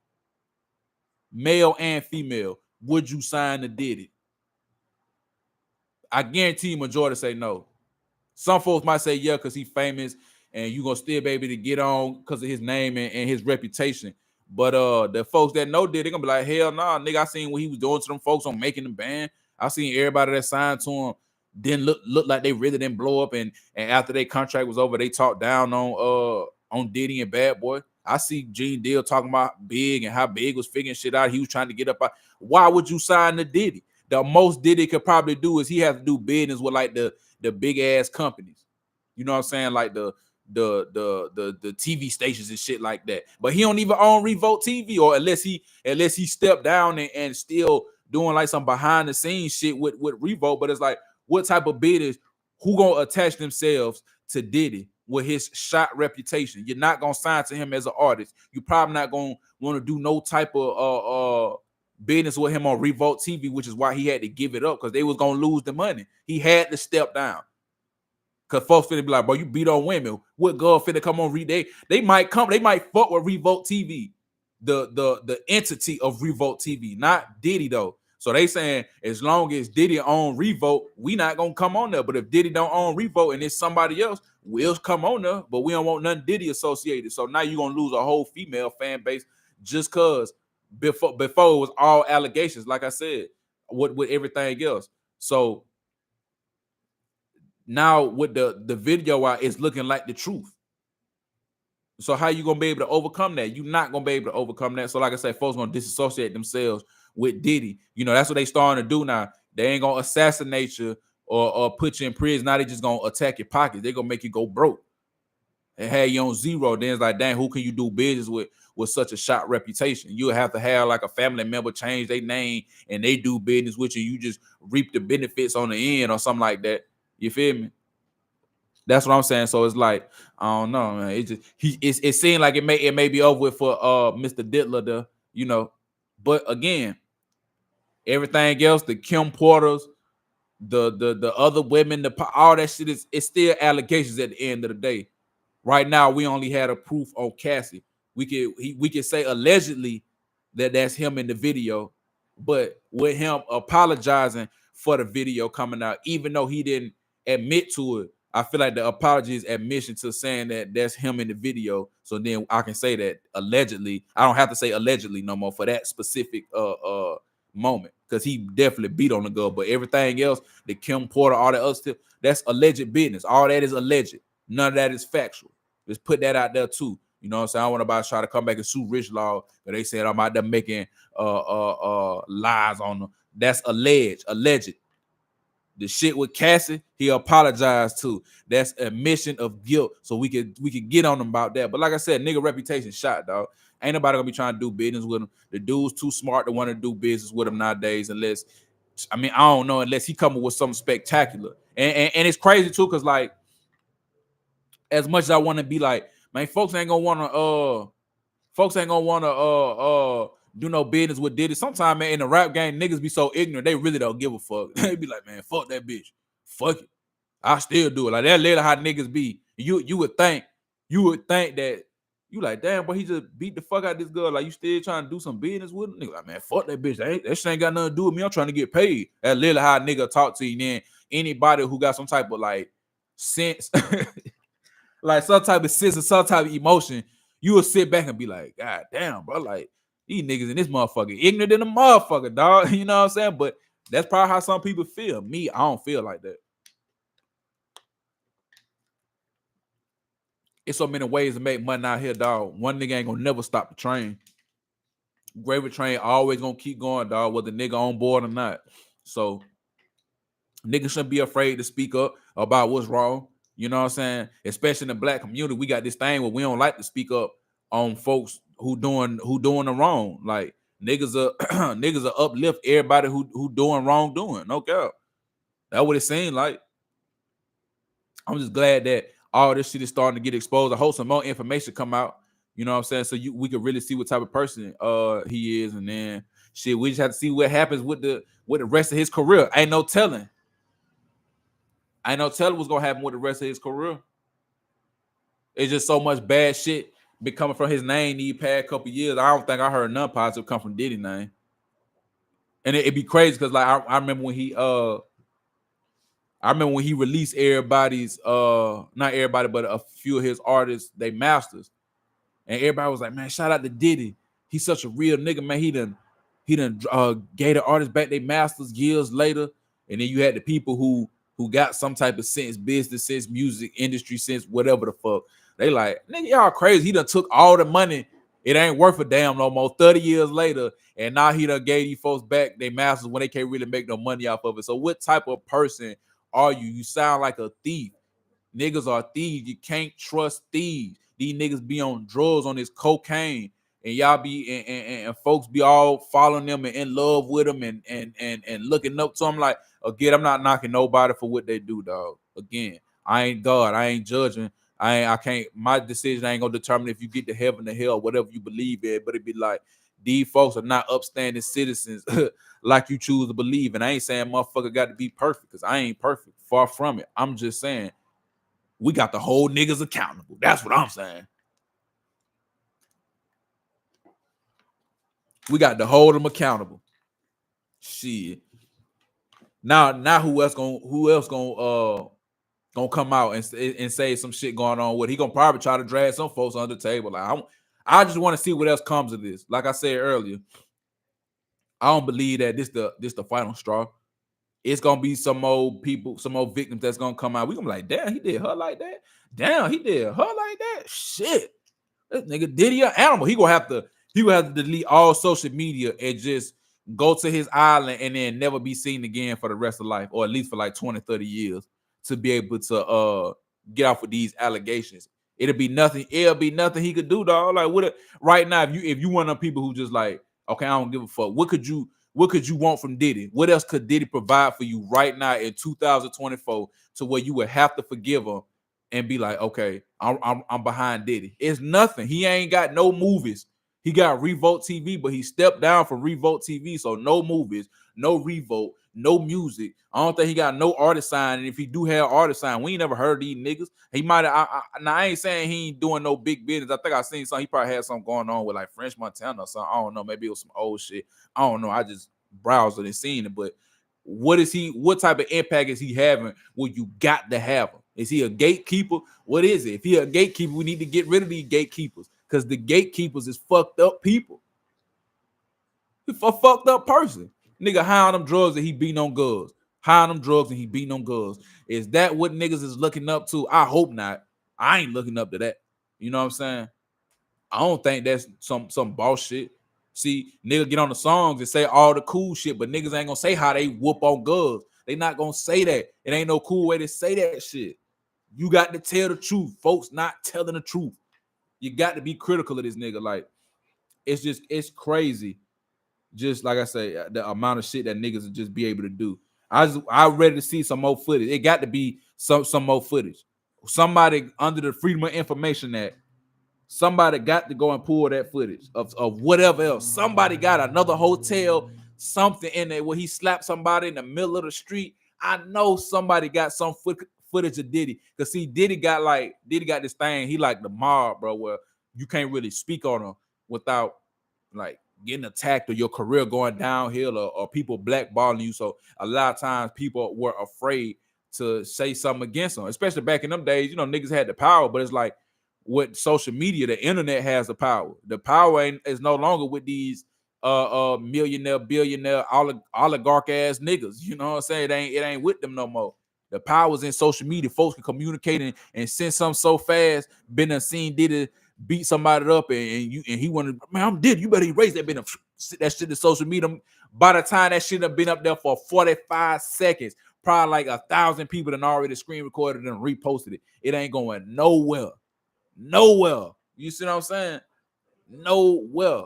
male and female, would you sign to Diddy? I guarantee you majority say no. Some folks might say yeah because he's famous and you're going to still be able to get on because of his name and his reputation. But the folks that know Diddy, they're going to be like, hell nah, nigga, I seen what he was doing to them folks on Making the Band. I seen everybody that signed to him didn't look like they really didn't blow up. And after their contract was over, they talked down on Diddy and Bad Boy. I see Gene Deal talking about Big and how Big was figuring shit out. He was trying to get up. Why would you sign to Diddy? The most Diddy could probably do is he has to do business with like the big ass companies. You know what I'm saying? Like the TV stations and shit like that. But he don't even own Revolt TV, or unless he stepped down and still doing like some behind the scenes shit with Revolt. But it's like, what type of business? Who gonna attach themselves to Diddy with his shot reputation? You're not gonna sign to him as an artist. You're probably not gonna want to do no type of business with him on Revolt TV, which is why he had to give it up, because they was gonna lose the money. He had to step down. Cause folks finna be like, bro, you beat on women. What girl finna come on they might fuck with Revolt TV, the entity of Revolt TV, not Diddy though. So they saying as long as Diddy own Revolt, we not gonna come on there. But if Diddy don't own Revolt and it's somebody else, we'll come on there. But we don't want nothing Diddy associated. So now you're gonna lose a whole female fan base just cause before it was all allegations, like I said, with everything else. So now with the video out, it's looking like the truth. So how you gonna be able to overcome that? You're not gonna be able to overcome that. So like I said, folks gonna disassociate themselves with Diddy. You know, that's what they starting to do now. They ain't gonna assassinate you or put you in prison. Now they just gonna attack your pockets. They gonna make you go broke and have you on zero. Then it's like, dang, who can you do business with such a shot reputation? You have to have like a family member change their name and they do business with you. You just reap the benefits on the end or something like that. You feel me? That's what I'm saying. So it's like, I don't know, man. It seemed like it may be over with for Mr. Diddler, you know. But again, everything else, the Kim Porters, the other women, all that shit it's still allegations at the end of the day. Right now, we only had a proof on Cassie. We could say allegedly that's him in the video, but with him apologizing for the video coming out, even though he didn't admit to it, I feel like the apology is admission to saying that that's him in the video. So then I can say that allegedly. I don't have to say allegedly no more for that specific moment, because he definitely beat on the girl. But everything else, the Kim Porter, all that other stuff, that's alleged business. All that is alleged. None of that is factual. Just put that out there too. You know what I'm saying? I want to try to come back and sue Rich Law, but they said I'm out there making lies on them. That's alleged. The shit with Cassie, he apologized to. That's admission of guilt. So we could get on him about that. But like I said, nigga reputation shot, dog. Ain't nobody gonna be trying to do business with him. The dude's too smart to want to do business with him nowadays, unless I don't know, unless he come up with something spectacular. And it's crazy too, because like, as much as I want to be like, man, folks ain't gonna want to do no business with Diddy. Sometimes, man, in the rap game, niggas be so ignorant, they really don't give a fuck. They be like, man, fuck that bitch. Fuck it. I still do it. Like, that's literally how niggas be. You would think that you like, damn, but he just beat the fuck out of this girl. Like, you still trying to do some business with him? Nigga like, man, fuck that bitch. That shit ain't got nothing to do with me. I'm trying to get paid. That's literally how a nigga talk to you. Then anybody who got some type of like sense, like some type of sense or some type of emotion, you will sit back and be like, God damn, bro, like these niggas in this motherfucker ignorant than a motherfucker, dog. You know what I'm saying? But that's probably how some people feel. Me, I don't feel like that. It's so many ways to make money out here, dog. One nigga ain't gonna never stop the train. Gravy train always gonna keep going, dog, whether the nigga on board or not. So niggas shouldn't be afraid to speak up about what's wrong. You know what I'm saying? Especially in the black community, we got this thing where we don't like to speak up on folks who doing the wrong. Like niggas are niggas are uplift everybody who doing wrongdoing. No doubt. That's what it seemed like. I'm just glad that all this shit is starting to get exposed. I hope some more information come out. You know what I'm saying? So we could really see what type of person he is, and then shit, we just have to see what happens with the rest of his career. Ain't no telling. What's gonna happen with the rest of his career. It's just so much bad shit been coming from his name these past couple years. I don't think I heard none positive come from Diddy name. And it'd be crazy because like I remember when he released everybody's not everybody, but a few of his artists, they masters. And everybody was like, man, shout out to Diddy. He's such a real nigga, man. He done gave the artists back their masters years later. And then you had the people who got some type of sense, business sense, music industry sense, whatever the fuck. They like, nigga, y'all crazy. He done took all the money. It ain't worth a damn no more. 30 years later, and now he done gave these folks back their masters when they can't really make no money off of it. So what type of person are you? You sound like a thief. Niggas are thieves. You can't trust thieves. These niggas be on drugs, on this cocaine, and y'all be and folks be all following them and in love with them and looking up to them. Like, again, I'm not knocking nobody for what they do, dog. Again, I ain't God. I ain't judging. I can't. My decision ain't gonna determine if you get to heaven or hell, whatever you believe in. But it be like these folks are not upstanding citizens like you choose to believe. And I ain't saying motherfucker got to be perfect because I ain't perfect. Far from it. I'm just saying we got to hold niggas accountable. That's what I'm saying. We got to hold them accountable. Shit. Now who else gonna come out and say some shit going on with? He gonna probably try to drag some folks under the table. Like I just want to see what else comes of this. Like I said earlier, I don't believe that this the final straw. It's gonna be some old people, some old victims that's gonna come out. We gonna be like, damn, he did her like that. Damn, he did her like that. Shit, this nigga Diddy an animal. He gonna have to delete all social media and just go to his island and then never be seen again for the rest of life, or at least for like 20, 30 years to be able to get off with these allegations. It'll be nothing he could do, dog. Like what right now, if you one of them people who just like, okay, I don't give a fuck. What could you want from Diddy? What else could Diddy provide for you right now in 2024 to where you would have to forgive him and be like, okay, I'm behind Diddy? It's nothing. He ain't got no movies. He got Revolt TV, but he stepped down from Revolt TV, so no movies, no Revolt, no music. I don't think he got no artist sign, and if he do have artist sign, we ain't never heard of these niggas. He might have. Now I ain't saying he ain't doing no big business. I think I seen something. He probably had something going on with like French Montana or something. I don't know. Maybe it was some old shit. I don't know. I just browsed it and seen it. But what type of impact is he having? Well, you got to have him. Is he a gatekeeper? What is it? If he a gatekeeper, we need to get rid of these gatekeepers, because the gatekeepers is fucked up people. He's a fucked up person. Nigga high on them drugs and he beating on girls. High on them drugs and he beating on girls. Is that what niggas is looking up to? I hope not. I ain't looking up to that. You know what I'm saying? I don't think that's some boss shit. See, nigga get on the songs and say all the cool shit, but niggas ain't gonna say how they whoop on girls. They not gonna say that. It ain't no cool way to say that shit. You got to tell the truth. Folks not telling the truth. You got to be critical of this nigga. Like, it's crazy. Just like I say, the amount of shit that niggas will just be able to do. I ready to see some more footage. It got to be some more footage. Somebody under the Freedom of Information Act, somebody got to go and pull that footage of whatever else. Somebody got another hotel, something in there where he slapped somebody in the middle of the street. I know somebody got some footage of Diddy. Because see, Diddy got this thing. He like the mob, bro, where you can't really speak on him without like getting attacked or your career going downhill or people blackballing you. So a lot of times people were afraid to say something against them, especially back in them days. You know, niggas had the power, but it's like with social media, the internet has the power. The power is no longer with these millionaire, billionaire, oligarch ass niggas. You know what I'm saying? It ain't with them no more. The power's in social media. Folks can communicate and send something so fast. Been a scene Diddy beat somebody up and he wanted, man, I'm Diddy. You better erase that. Been that shit to social media. By the time that shit have been up there for 45 seconds, probably like 1,000 people that already screen recorded and reposted it. It ain't going nowhere. Nowhere. You see what I'm saying? Nowhere.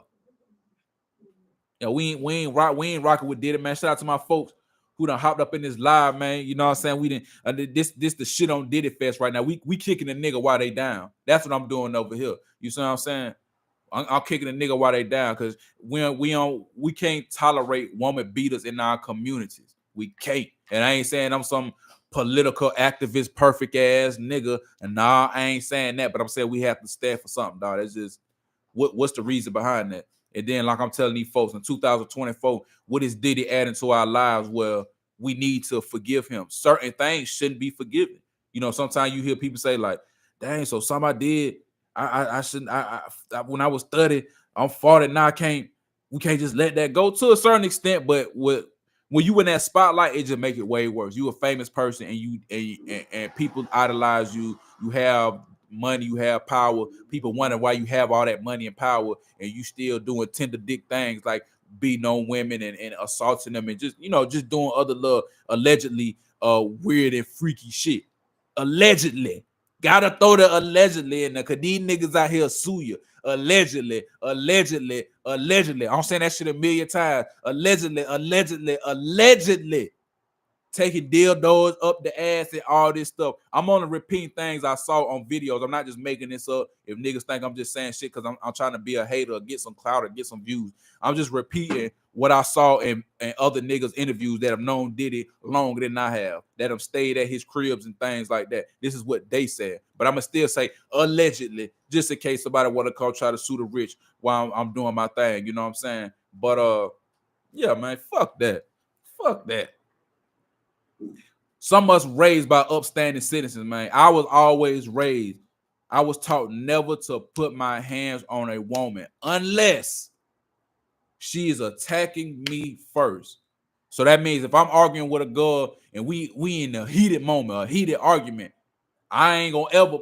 Yeah, we ain't rocking with Diddy, man. Shout out to my folks who done hopped up in this live, man. You know what I'm saying? We didn't this the shit on Diddy Fest right now. We kicking the nigga while they down. That's what I'm doing over here. You see what I'm saying? I'm kicking the nigga while they down because we can't tolerate woman beaters in our communities. We can't. And I ain't saying I'm some political activist, perfect ass nigga. And nah, I ain't saying that, but I'm saying we have to stand for something, dog. That's just what's the reason behind that? And then, like I'm telling these folks, in 2024, what is Diddy adding to our lives where we need to forgive him? Certain things shouldn't be forgiven. You know, sometimes you hear people say like, dang, so something I did, I shouldn't, when I was 30, I'm 40, now we can't just let that go to a certain extent, but when you in that spotlight, it just make it way worse. You a famous person and people idolize you. You have money, you have power. People wonder why you have all that money and power and you still doing tender dick things like beating on women and assaulting them and just doing other little allegedly weird and freaky shit. Allegedly. Gotta throw the allegedly in there because these niggas out here sue you. Allegedly. I'm saying that shit a million times. Allegedly. Taking dildos up the ass and all this stuff. I'm only repeating things I saw on videos. I'm not just making this up. If niggas think I'm just saying shit because I'm trying to be a hater or get some clout or get some views. I'm just repeating what I saw in other niggas' interviews that have known Diddy longer than I have, that have stayed at his cribs and things like that. This is what they said. But I'm going to still say allegedly, just in case somebody want to call try to sue the rich while I'm doing my thing. You know what I'm saying? But, yeah, man, fuck that. Fuck that. Some of us raised by upstanding citizens, man. I was always raised. I was taught never to put my hands on a woman unless she is attacking me first. So that means if I'm arguing with a girl and we in a heated moment, a heated argument, I ain't gonna ever,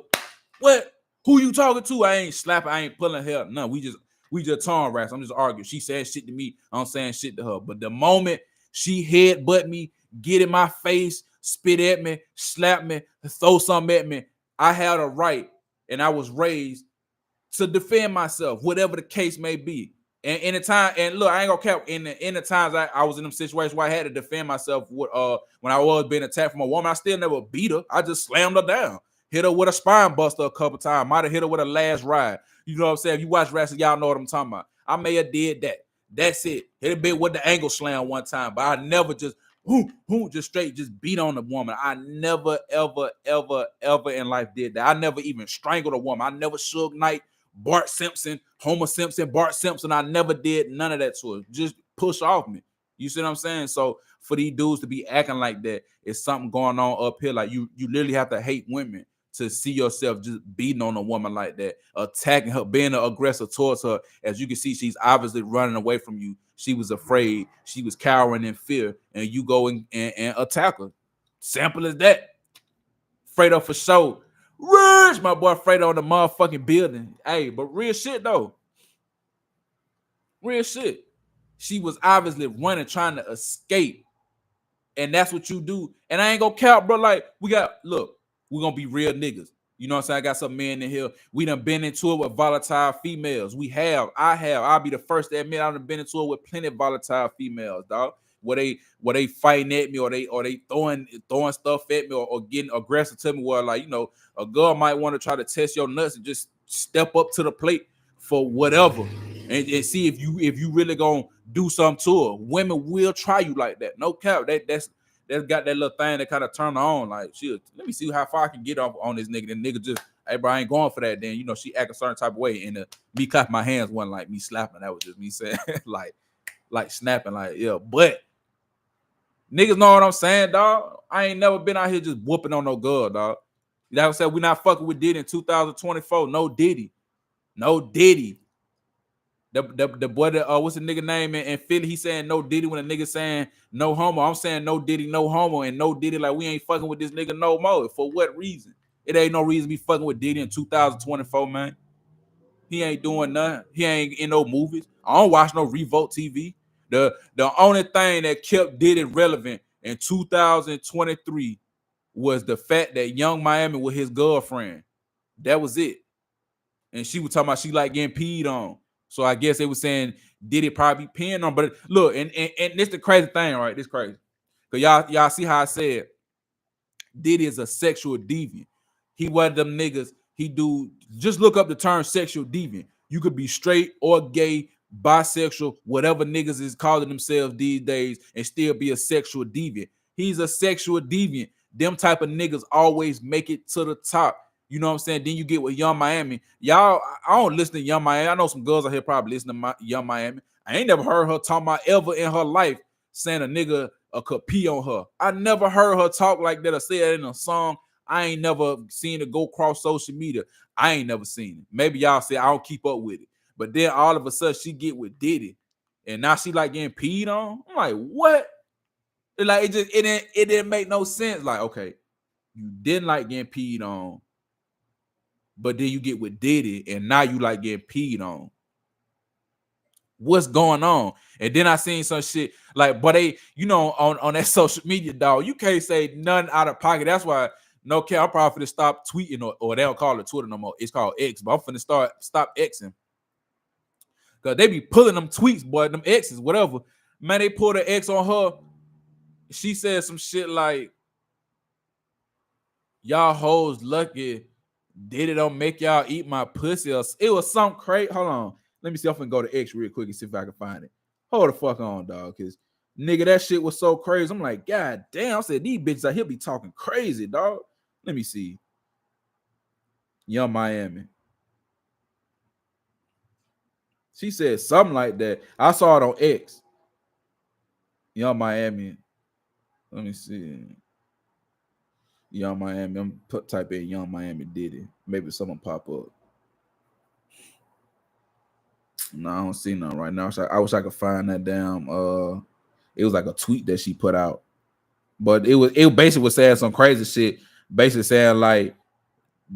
what? Who you talking to? I ain't slapping, I ain't pulling her. No, we just tongue rats. I'm just arguing. She said shit to me, I'm saying shit to her. But the moment she headbutt me, get in my face, spit at me, slap me, throw something at me, I had a right, and I was raised to defend myself, whatever the case may be. And in the time, and look, I ain't gonna cap. In the times I was in them situations where I had to defend myself with, when I was being attacked from a woman, I still never beat her. I just slammed her down, hit her with a spine buster a couple times. Might have hit her with a last ride. You know what I'm saying? If you watch wrestling, y'all know what I'm talking about. I may have did that. That's it. Hit a bit with the ankle slam one time, but I never just just straight just beat on the woman. I never ever in life did that. I never even strangled a woman. I never Suge Knight, Bart Simpson, Homer Simpson, Bart Simpson. I never did none of that to her. Just push off me. You see what I'm saying? So for these dudes to be acting like that, it's something going on up here. Like you literally have to hate women to see yourself just beating on a woman like that, attacking her, being an aggressor towards her. As you can see, she's obviously running away from you. She was afraid. She was cowering in fear, and you go and attack her. Simple as that. Fredo for sure. Rich, my boy Fredo on the motherfucking building. Hey, but real shit though. Real shit. She was obviously running, trying to escape. And that's what you do. And I ain't gonna count, bro. Like, we're gonna be real niggas. You know what I'm saying? I got some men in here. We done been into it with volatile females. I'll be the first to admit I done been into it with plenty of volatile females, dog. Where they fighting at me or they throwing stuff at me or getting aggressive to me, where like, a girl might want to try to test your nuts and just step up to the plate for whatever and see if you really gonna do something to her. Women will try you like that. No cap. That's got that little thing that kind of turn her on. Like, let me see how far I can get off on this nigga. The nigga just, hey bro, I ain't going for that. Then she act a certain type of way, and me clapping my hands wasn't like me slapping. That was just me saying like snapping, like, yeah. But Niggas know what I'm saying, dog. I ain't never been out here just whooping on no girl, dog. Like I said, we not fucking with Diddy in 2024. No Diddy. No Diddy. The boy that what's the nigga name in Philly? He saying no Diddy when a nigga saying no homo. I'm saying no Diddy, no homo, and no Diddy like we ain't fucking with this nigga no more. For what reason? It ain't no reason to be fucking with Diddy in 2024, man. He ain't doing nothing. He ain't in no movies. I don't watch no Revolt TV. The only thing that kept Diddy relevant in 2023 was the fact that Young Miami was his girlfriend. That was it. And she was talking about she like getting peed on. So I guess they were saying Diddy probably peeing on. But look, and this the crazy thing, right? This crazy. Because y'all see how I said Diddy is a sexual deviant. He one of them niggas. He do just look up the term sexual deviant. You could be straight or gay, bisexual, whatever niggas is calling themselves these days, and still be a sexual deviant. He's a sexual deviant. Them type of niggas always make it to the top. You know what I'm saying? Then you get with Young Miami. Y'all, I don't listen to Young Miami. I know some girls out here probably listen to Young Miami. I ain't never heard her talk about ever in her life saying a nigga could pee on her. I never heard her talk like that or say it in a song. I ain't never seen it go across social media. I ain't never seen it. Maybe y'all say I don't keep up with it. But then all of a sudden she get with Diddy. And now she like getting peed on. I'm like, what? Like it didn't make no sense. Like, okay, you didn't like getting peed on, but then you get with Diddy and now you like getting peed on. What's going on? And then I seen some shit like, but they, you know, on that social media, dog, you can't say nothing out of pocket. That's why no care. I'm probably gonna stop tweeting or they don't call it Twitter no more. It's called X, but I'm finna stop Xing. Cause they be pulling them tweets, boy, them X's, whatever. Man, they pulled an X on her. She said some shit like, y'all hoes lucky Diddy don't make y'all eat my pussy. It was some crazy. Hold on. Let me see if I can go to X real quick and see if I can find it. Hold the fuck on, dog. Cause nigga, that shit was so crazy. I'm like, God damn. I said, these bitches out here be talking crazy, dog. Let me see. Young Miami. She said something like that. I saw it on X. Young Miami. Let me see. Young Miami. I'm type in Young Miami Diddy. Maybe someone pop up. No, I don't see none right now. I wish I could find that damn. It was like a tweet that she put out, but it basically was saying some crazy shit. Basically saying like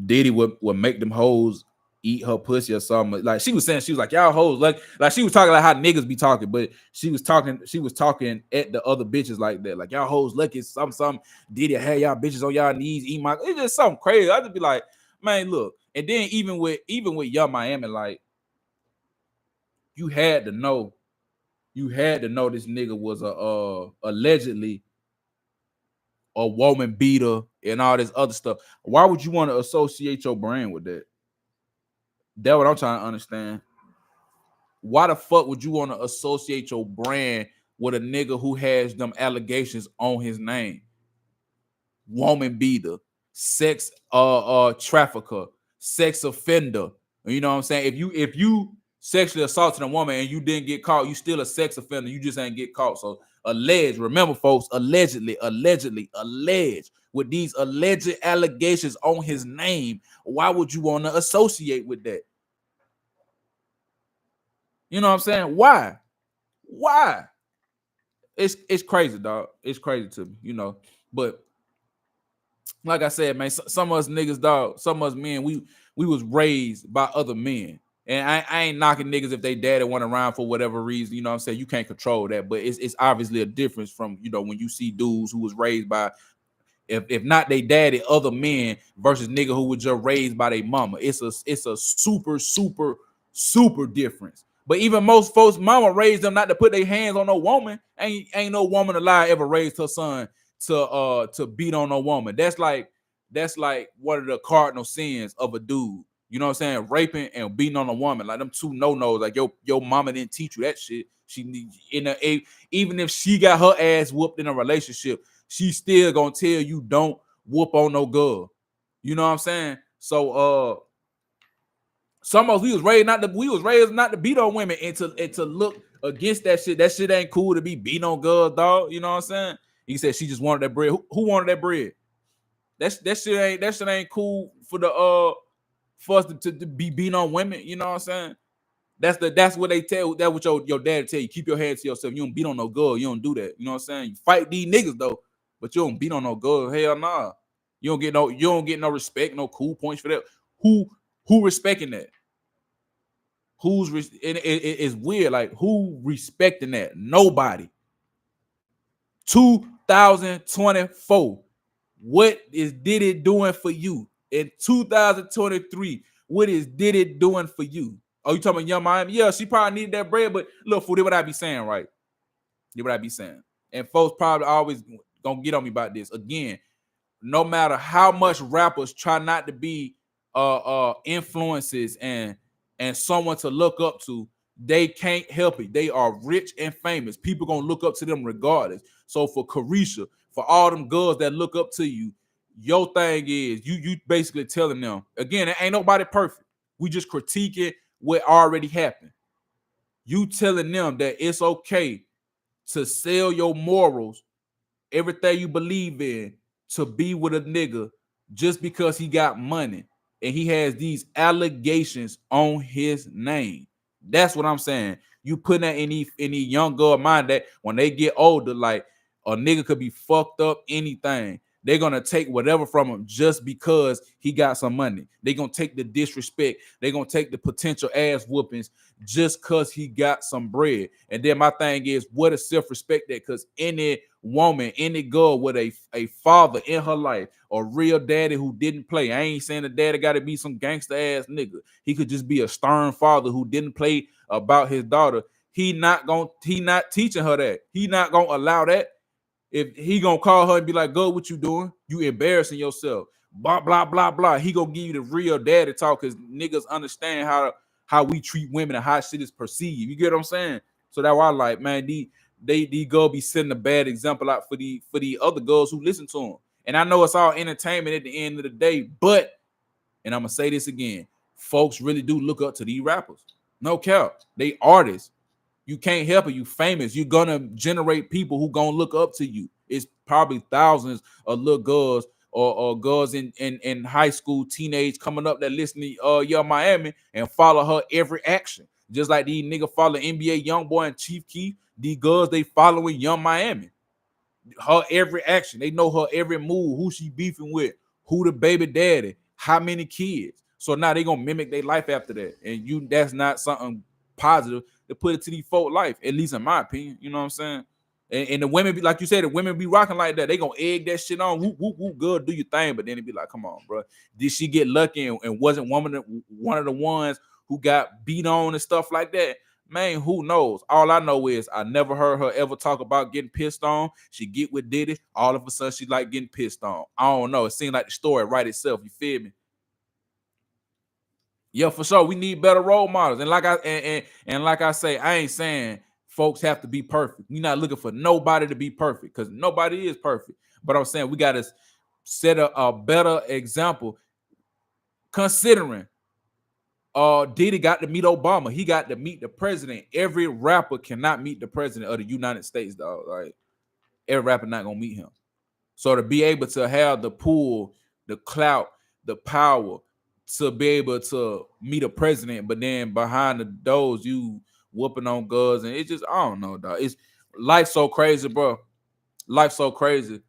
Diddy would make them hoes eat her pussy or something. Like she was like y'all hoes like she was talking like how niggas be talking, but she was talking at the other bitches like that. Like y'all hoes lucky some Diddy had y'all bitches on y'all knees eat my. It's just something crazy. I just be like, man, look. And then even with Young Miami, like. You had to know this nigga was allegedly a woman beater and all this other stuff. Why would you want to associate your brand with that? That's what I'm trying to understand. Why the fuck would you want to associate your brand with a nigga who has them allegations on his name? Woman beater, sex trafficker, sex offender. You know what I'm saying? If you sexually assaulted a woman and you didn't get caught, you still a sex offender. You just ain't get caught. So alleged. Remember, folks, allegedly, alleged. With these alleged allegations on his name, why would you want to associate with that? You know what I'm saying? Why? It's crazy, dog. It's crazy to me, you know. But like I said, man, some of us niggas, dog, some of us men, we was raised by other men. And I ain't knocking niggas if they daddy went around for whatever reason, you know what I'm saying? You can't control that, but it's obviously a difference from, you know, when you see dudes who was raised by, if not they daddy, other men versus nigga who was just raised by their mama. It's a super difference. But even most folks' mama raised them not to put their hands on no woman. Ain't no woman alive ever raised her son to beat on no woman. That's like one of the cardinal sins of a dude. You know what I'm saying? Raping and beating on a woman, like them two no-nos. Like your mama didn't teach you that shit. Even if she got her ass whooped in a relationship, she still gonna tell you don't whoop on no girl. You know what I'm saying? So some of us we was raised not to beat on women and to look against that shit. That shit ain't cool to be beating on girls, dog. You know what I'm saying? He said she just wanted that bread. Who wanted that bread? That shit ain't cool for the for us to be beating on women. You know what I'm saying? That's what they tell. That's what your dad tell you. Keep your hands to yourself. You don't beat on no girl. You don't do that. You know what I'm saying? You fight these niggas though, but you don't beat on no girl. Hell nah. You don't get no respect, no cool points for that. Who respecting that? It's weird. Like who respecting that? Nobody. 2024. What is Diddy doing for you? In 2023, what is Diddy doing for you? Oh, you talking about Young Miami? Yeah, she probably needed that bread, but look, fool, this what I be saying, right? This what I be saying. And folks probably always gonna get on me about this. Again, no matter how much rappers try not to be influences and someone to look up to, they can't help it. They are rich and famous. People gonna look up to them regardless. So for Carisha, for all them girls that look up to you, your thing is you basically telling them, again, it ain't nobody perfect. We just critiquing what already happened. You telling them that it's okay to sell your morals, everything you believe in, to be with a nigga just because he got money and he has these allegations on his name. That's what I'm saying. You putting that in any young girl mind that when they get older, like a nigga could be fucked up anything. They're gonna take whatever from him just because he got some money. They're gonna take the disrespect, they're gonna take the potential ass whoopings just because he got some bread. And then my thing is, what is self-respect that? Because any woman, any girl with a father in her life, a real daddy who didn't play. I ain't saying the daddy got to be some gangster ass nigga. He could just be a stern father who didn't play about his daughter. He not teaching her that. He not gonna allow that. If he gonna call her and be like, "Go, what you doing? You embarrassing yourself." Blah blah blah blah. He gonna give you the real daddy talk because niggas understand how we treat women and how shit is perceived. You get what I'm saying? So that's why I like, man, these girls be setting a bad example out for the other girls who listen to them. And I know it's all entertainment at the end of the day, but, and I'm gonna say this again, folks really do look up to these rappers. No cap, they artists. You can't help it. You famous. You're gonna generate people who gonna look up to you. It's probably thousands of little girls or girls in high school, teenage coming up that listen to Young Miami and follow her every action. Just like these niggas follow NBA Youngboy and Chief Keef, these girls they following Young Miami. Her every action. They know her every move, who she beefing with, who the baby daddy, how many kids. So now they gonna mimic their life after that. And that's not something positive to put it to these folk life, at least in my opinion. You know what I'm saying? And the women be like you said, the women be rocking like that. They gonna egg that shit on. Whoop, whoop, whoop, good, do your thing. But then it be like, come on, bro. Did she get lucky and wasn't one of the ones who got beat on and stuff like that? Man, who knows? All I know is I never heard her ever talk about getting pissed on. She get with Diddy. All of a sudden, she like getting pissed on. I don't know. It seemed like the story right itself. You feel me? Yeah, for sure. We need better role models. And like I say, I ain't saying folks have to be perfect. We're not looking for nobody to be perfect because nobody is perfect. But I'm saying we got to set a better example, considering Diddy got to meet Obama. He got to meet the president. Every rapper cannot meet the president of the United States, dog. Like every rapper not gonna meet him. So to be able to have the pull, the clout, the power to be able to meet a president, but then behind the doors you whooping on guns, and it just, I don't know, dog. It's life so crazy, bro. Life so crazy.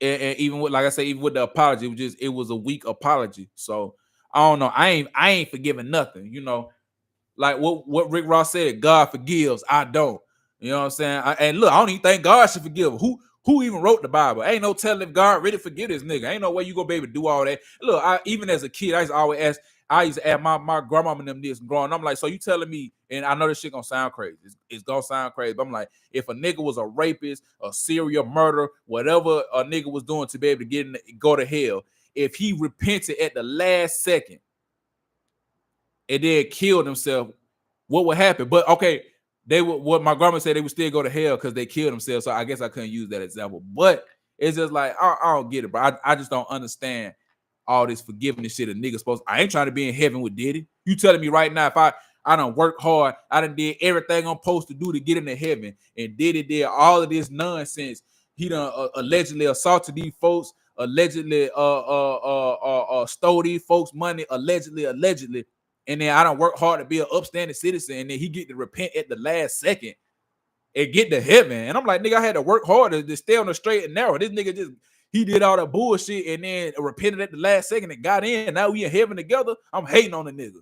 And even with, like I say, even with the apology, it was a weak apology. So I don't know. I ain't forgiving nothing, you know. Like what Rick Ross said, God forgives, I don't. You know what I'm saying? And look, I don't even think God should forgive. Who even wrote the Bible? Ain't no telling if God really forgive this nigga. Ain't no way you gonna be able to do all that. Look, even as a kid, I used to ask my grandmama and them this growing. I'm like, so you telling me, and I know this shit gonna sound crazy. It's gonna sound crazy, but I'm like, if a nigga was a rapist, a serial murderer, whatever a nigga was doing to be able to go to hell, if he repented at the last second and then killed himself, what would happen? But okay, they would, what my grandma said, they would still go to hell because they killed themselves. So I guess I couldn't use that example. But it's just like, I don't get it, bro. I just don't understand all this forgiveness shit a nigga supposed. I ain't trying to be in heaven with Diddy. You telling me right now, if I done worked hard, I done did everything I'm supposed to do to get into heaven, and Diddy did all of this nonsense. he done allegedly assaulted these folks, allegedly stole these folks' money, allegedly. And then I don't work hard to be an upstanding citizen, and then he get to repent at the last second and get to heaven. And I'm like, nigga, I had to work hard to stay on the straight and narrow. This nigga just he did all that bullshit and then repented at the last second and got in. Now we in heaven together. I'm hating on the nigga.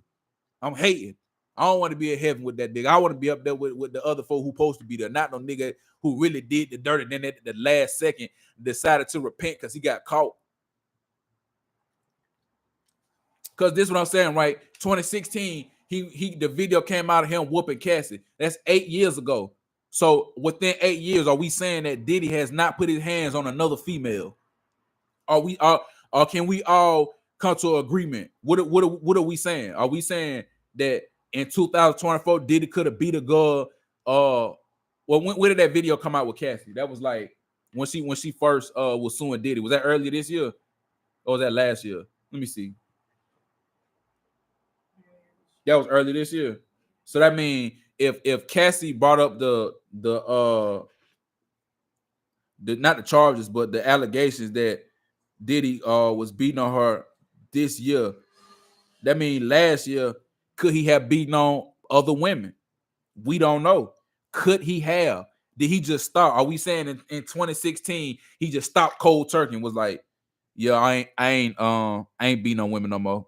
I'm hating. I don't want to be in heaven with that nigga. I want to be up there with the other folk who supposed to be there, not no nigga who really did the dirt and then at the last second decided to repent because he got caught. Because this is what I'm saying, right? 2016, the video came out of him whooping Cassie. That's 8 years ago. So within 8 years, are we saying that Diddy has not put his hands on another female? Or can we all come to an agreement? What are we saying? Are we saying that in 2024 Diddy could have beat a girl? Well, when did that video come out with Cassie? That was like when she first was suing Diddy. Was that earlier this year or was that last year? Let me see. That was early this year. So that means if Cassie brought up the not the charges, but the allegations that Diddy was beating on her this year, that means last year, could he have beaten on other women? We don't know. Could he have? Did he just stop? Are we saying in 2016 he just stopped cold turkey and was like, yeah, I ain't beating on women no more?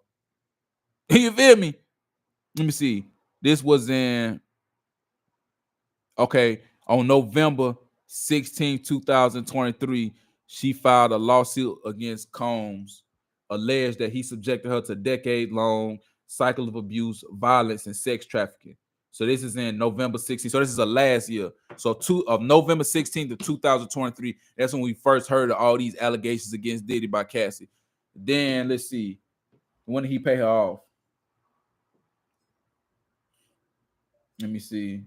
You feel me? Let me see. This was on November 16, 2023, she filed a lawsuit against Combs, alleged that he subjected her to decade-long cycle of abuse, violence, and sex trafficking. So this is in November 16. So this is a last year. So November 16 to 2023, that's when we first heard of all these allegations against Diddy by Cassie. Then let's see. When did he pay her off? Let me see.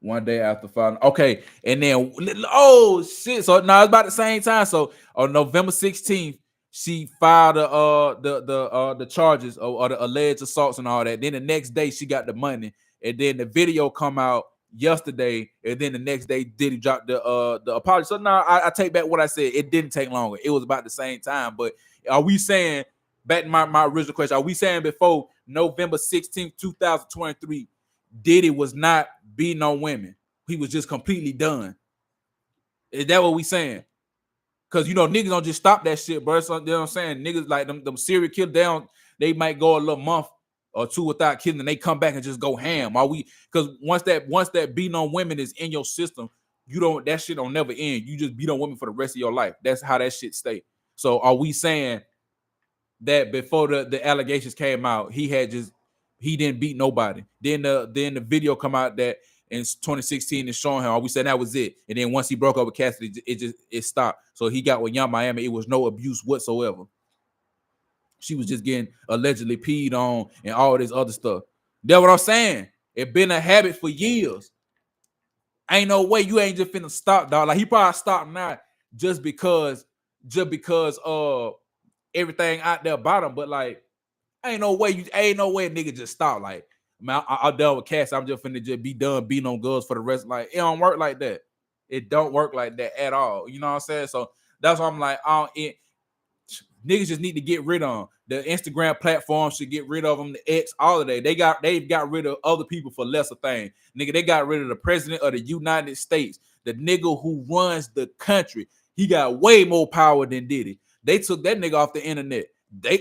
One day after filing. Okay. And then, oh, shit. So now it's about the same time. So on November 16th, she filed the charges or the alleged assaults and all that. Then the next day, she got the money. And then the video come out yesterday. And then the next day, Diddy dropped the apology. So now I take back what I said. It didn't take longer. It was about the same time. But are we saying, back to my original question, are we saying before November 16th, 2023, Diddy was not beating on women? He was just completely done. Is that what we saying? Because niggas don't just stop that shit, bro. So, you know what I'm saying? Niggas like them serial killers, they might go a little month or two without killing, and they come back and just go ham. Are we? Because once that beating on women is in your system, that shit don't never end. You just beat on women for the rest of your life. That's how that shit stay. So are we saying that before the allegations came out, he didn't beat nobody? Then the video come out that in 2016 is showing him. We said that was it. And then once he broke up with Cassidy, it stopped. So he got with Young Miami. It was no abuse whatsoever. She was just getting allegedly peed on and all this other stuff. That's what I'm saying. It been a habit for years. Ain't no way you ain't just finna stop, dog. Like he probably stopped now just because everything out there about him. But like, ain't no way a nigga just stop. Like, man, I'm done with Cass. I'm just finna just be done beating on girls for the rest. Like, it don't work like that. It don't work like that at all. You know what I'm saying? So that's why I'm like, niggas just need to get rid of them. The Instagram platform should get rid of them. The X, all of that. They've got rid of other people for lesser things. Nigga, they got rid of the president of the United States. The nigga who runs the country. He got way more power than Diddy. They took that nigga off the internet.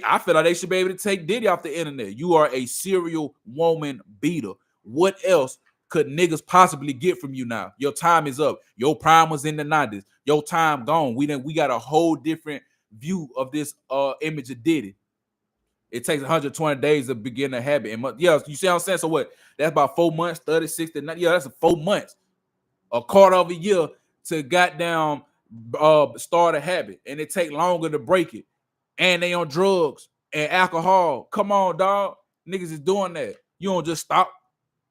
I feel like they should be able to take Diddy off the internet. You are a serial woman beater. What else could niggas possibly get from you now? Your time is up. Your prime was in the 90s. Your time gone. We got a whole different view of this image of Diddy. It takes 120 days to begin a habit. And yeah, you see what I'm saying? So what? That's about 4 months, 30, 60, 90. Yeah, that's 4 months. A quarter of a year to goddamn start a habit. And it take longer to break it. And they on drugs and alcohol. Come on, dog. Niggas is doing that. You don't just stop.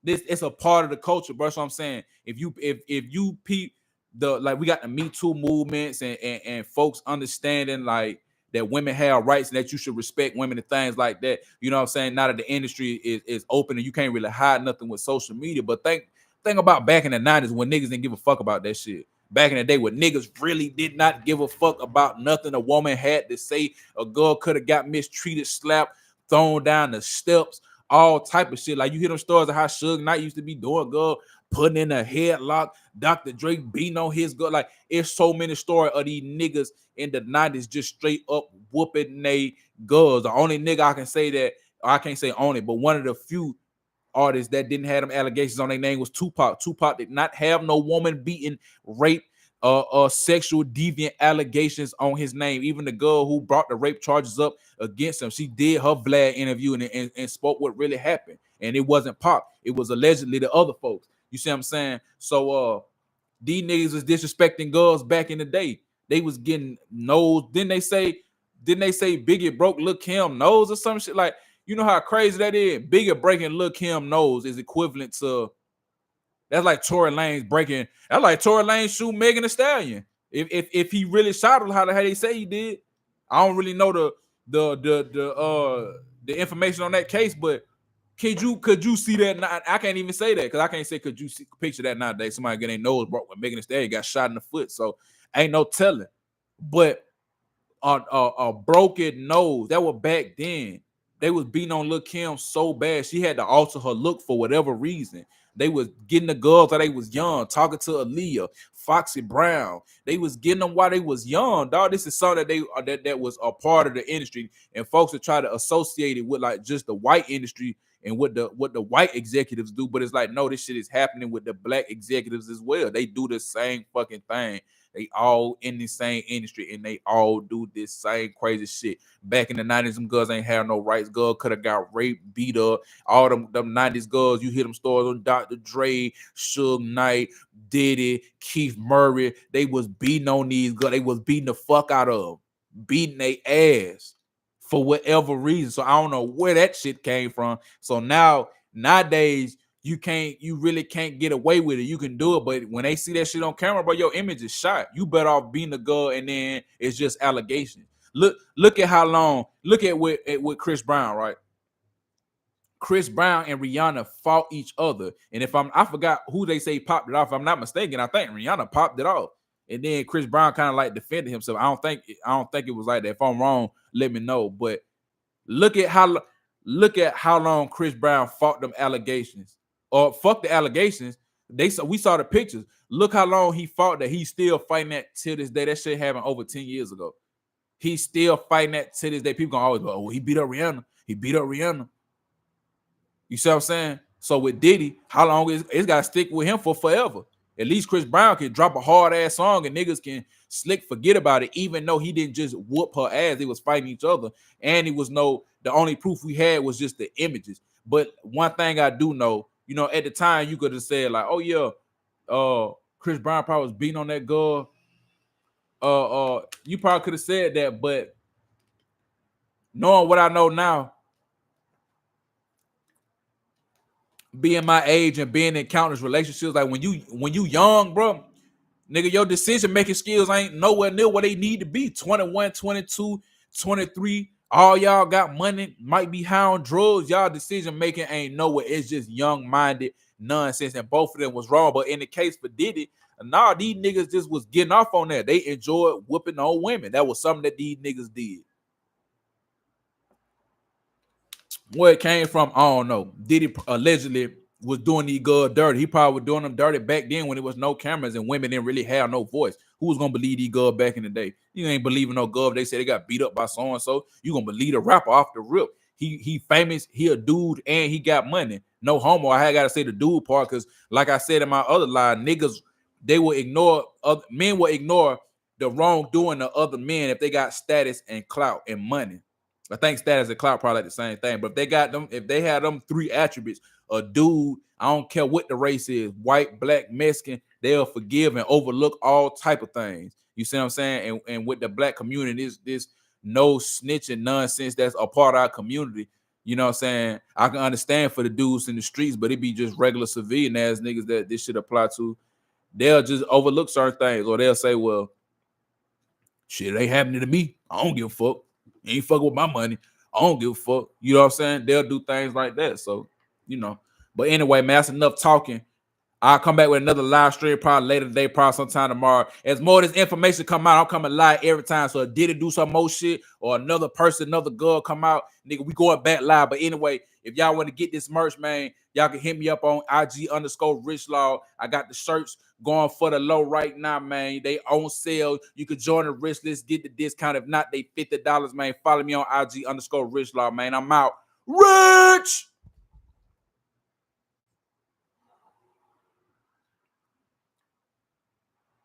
It's a part of the culture, bro. So I'm saying, if you peep we got the Me Too movements and folks understanding like that women have rights and that you should respect women and things like that. You know what I'm saying? Now that the industry is open and you can't really hide nothing with social media. But think about back in the 90s when niggas didn't give a fuck about that shit. back in the day, where niggas really did not give a fuck about nothing a woman had to say. A girl could have got mistreated, slapped, thrown down the steps, all type of shit. Like you hear them stories of how Suge Knight used to be doing, girl putting in a headlock, Dr. Drake beating on his girl. Like it's so many stories of these niggas in the 90s just straight up whooping they girls. The only nigga I can say that, I can't say only, but one of the few artists that didn't have them allegations on their name was Tupac. Tupac did not have no woman beating, rape, sexual deviant allegations on his name. Even the girl who brought the rape charges up against him, she did her Vlad interview and spoke what really happened. And it wasn't Pac. It was allegedly the other folks. You see what I'm saying? So these niggas was disrespecting girls back in the day. They was getting nose. Didn't they say Biggie broke Lil' Kim nose or some shit? Like, you know how crazy that is? Biggie breaking Lil' Kim nose is equivalent to, that's like Tory Lanez breaking, that's like Tory Lanez shoot Megan Thee Stallion. If he really shot her how they say he did. I don't really know the information on that case, but could you see that? I can't even say that because I can't say could you picture that nowadays. Somebody getting their nose broke when Megan Thee Stallion got shot in the foot, so ain't no telling. But a broken nose, that was back then. They was beating on Lil' Kim so bad she had to alter her look for whatever reason. They was getting the girls while they was young, talking to Aaliyah, Foxy Brown. They was getting them while they was young, dog. This is something that was a part of the industry, and folks would try to associate it with like just the white industry and what the white executives do. But it's like, no, this shit is happening with the black executives as well. They do the same fucking thing. They all in the same industry and they all do this same crazy shit. Back in the 90s, them girls ain't had no rights. Girl could have got raped, beat up. All them 90s girls, you hear them stories on Dr. Dre, Suge Knight, Diddy, Keith Murray. They was beating on these girls. They was beating the fuck out of them, beating their ass for whatever reason. So I don't know where that shit came from. So nowadays, you really can't get away with it. You can do it, but when they see that shit on camera, bro, your image is shot. You better off being the girl, and then it's just allegations. Look at how long. Look at with Chris Brown, right? Chris Brown and Rihanna fought each other, and I forgot who they say popped it off. If I'm not mistaken, I think Rihanna popped it off, and then Chris Brown kind of like defended himself. I don't think it was like that. If I'm wrong, let me know. But look at how long Chris Brown fought them allegations. Or fuck the allegations. We saw the pictures. Look how long he fought that. He's still fighting that till this day. That shit happened over 10 years ago. He's still fighting that to this day. People gonna always go, oh, he beat up Rihanna. He beat up Rihanna. You see what I'm saying? So with Diddy, how long it's gotta stick with him for forever? At least Chris Brown can drop a hard ass song and niggas can slick forget about it, even though he didn't just whoop her ass. They was fighting each other, and the only proof we had was just the images. But one thing I do know, you know, at the time you could have said like, oh yeah, Chris Brown probably was beating on that girl. You probably could have said that, but knowing what I know now, being my age and being in countless relationships, like when you young, bro, nigga, your decision making skills ain't nowhere near where they need to be. 21, 22, 23. All y'all got money, might be high on drugs. Y'all decision making ain't nowhere. It's just young minded nonsense, and both of them was wrong. But in the case for Diddy, nah, these niggas just was getting off on that. They enjoyed whooping on women. That was something that these niggas did. Where it came from, I don't know. Diddy allegedly was doing these girls dirty. He probably was doing them dirty back then when there was no cameras and women didn't really have no voice. Who was gonna believe these girls back in the day? You ain't believing no girl. They said they got beat up by so and so. You gonna believe a rapper off the rip? He famous. He a dude and he got money. No homo. I gotta say the dude part because, like I said in my other line, niggas men will ignore the wrongdoing of other men if they got status and clout and money. I think status and clout probably like the same thing. But if they had them three attributes, a dude, I don't care what the race is, white, black, Mexican, they'll forgive and overlook all type of things. You see what I'm saying? And with the black community, this no snitching nonsense that's a part of our community. You know what I'm saying? I can understand for the dudes in the streets, but it be just regular civilian ass niggas that this should apply to. They'll just overlook certain things, or they'll say, well, shit ain't happening to me. I don't give a fuck. You ain't fucking with my money. I don't give a fuck. You know what I'm saying? They'll do things like that. So, you know. But anyway, man, that's enough talking. I'll come back with another live stream probably later today, probably sometime tomorrow. As more of this information come out, I'm coming live every time. So if Diddy do some more shit or another person, another girl come out, nigga, we going back live. But anyway, if y'all want to get this merch, man, y'all can hit me up on IG_RichLaw. I got the shirts going for the low right now, man. They on sale. You could join the Rich List, get the discount. If not, they $50, man. Follow me on IG_RichLaw, man. I'm out. Rich!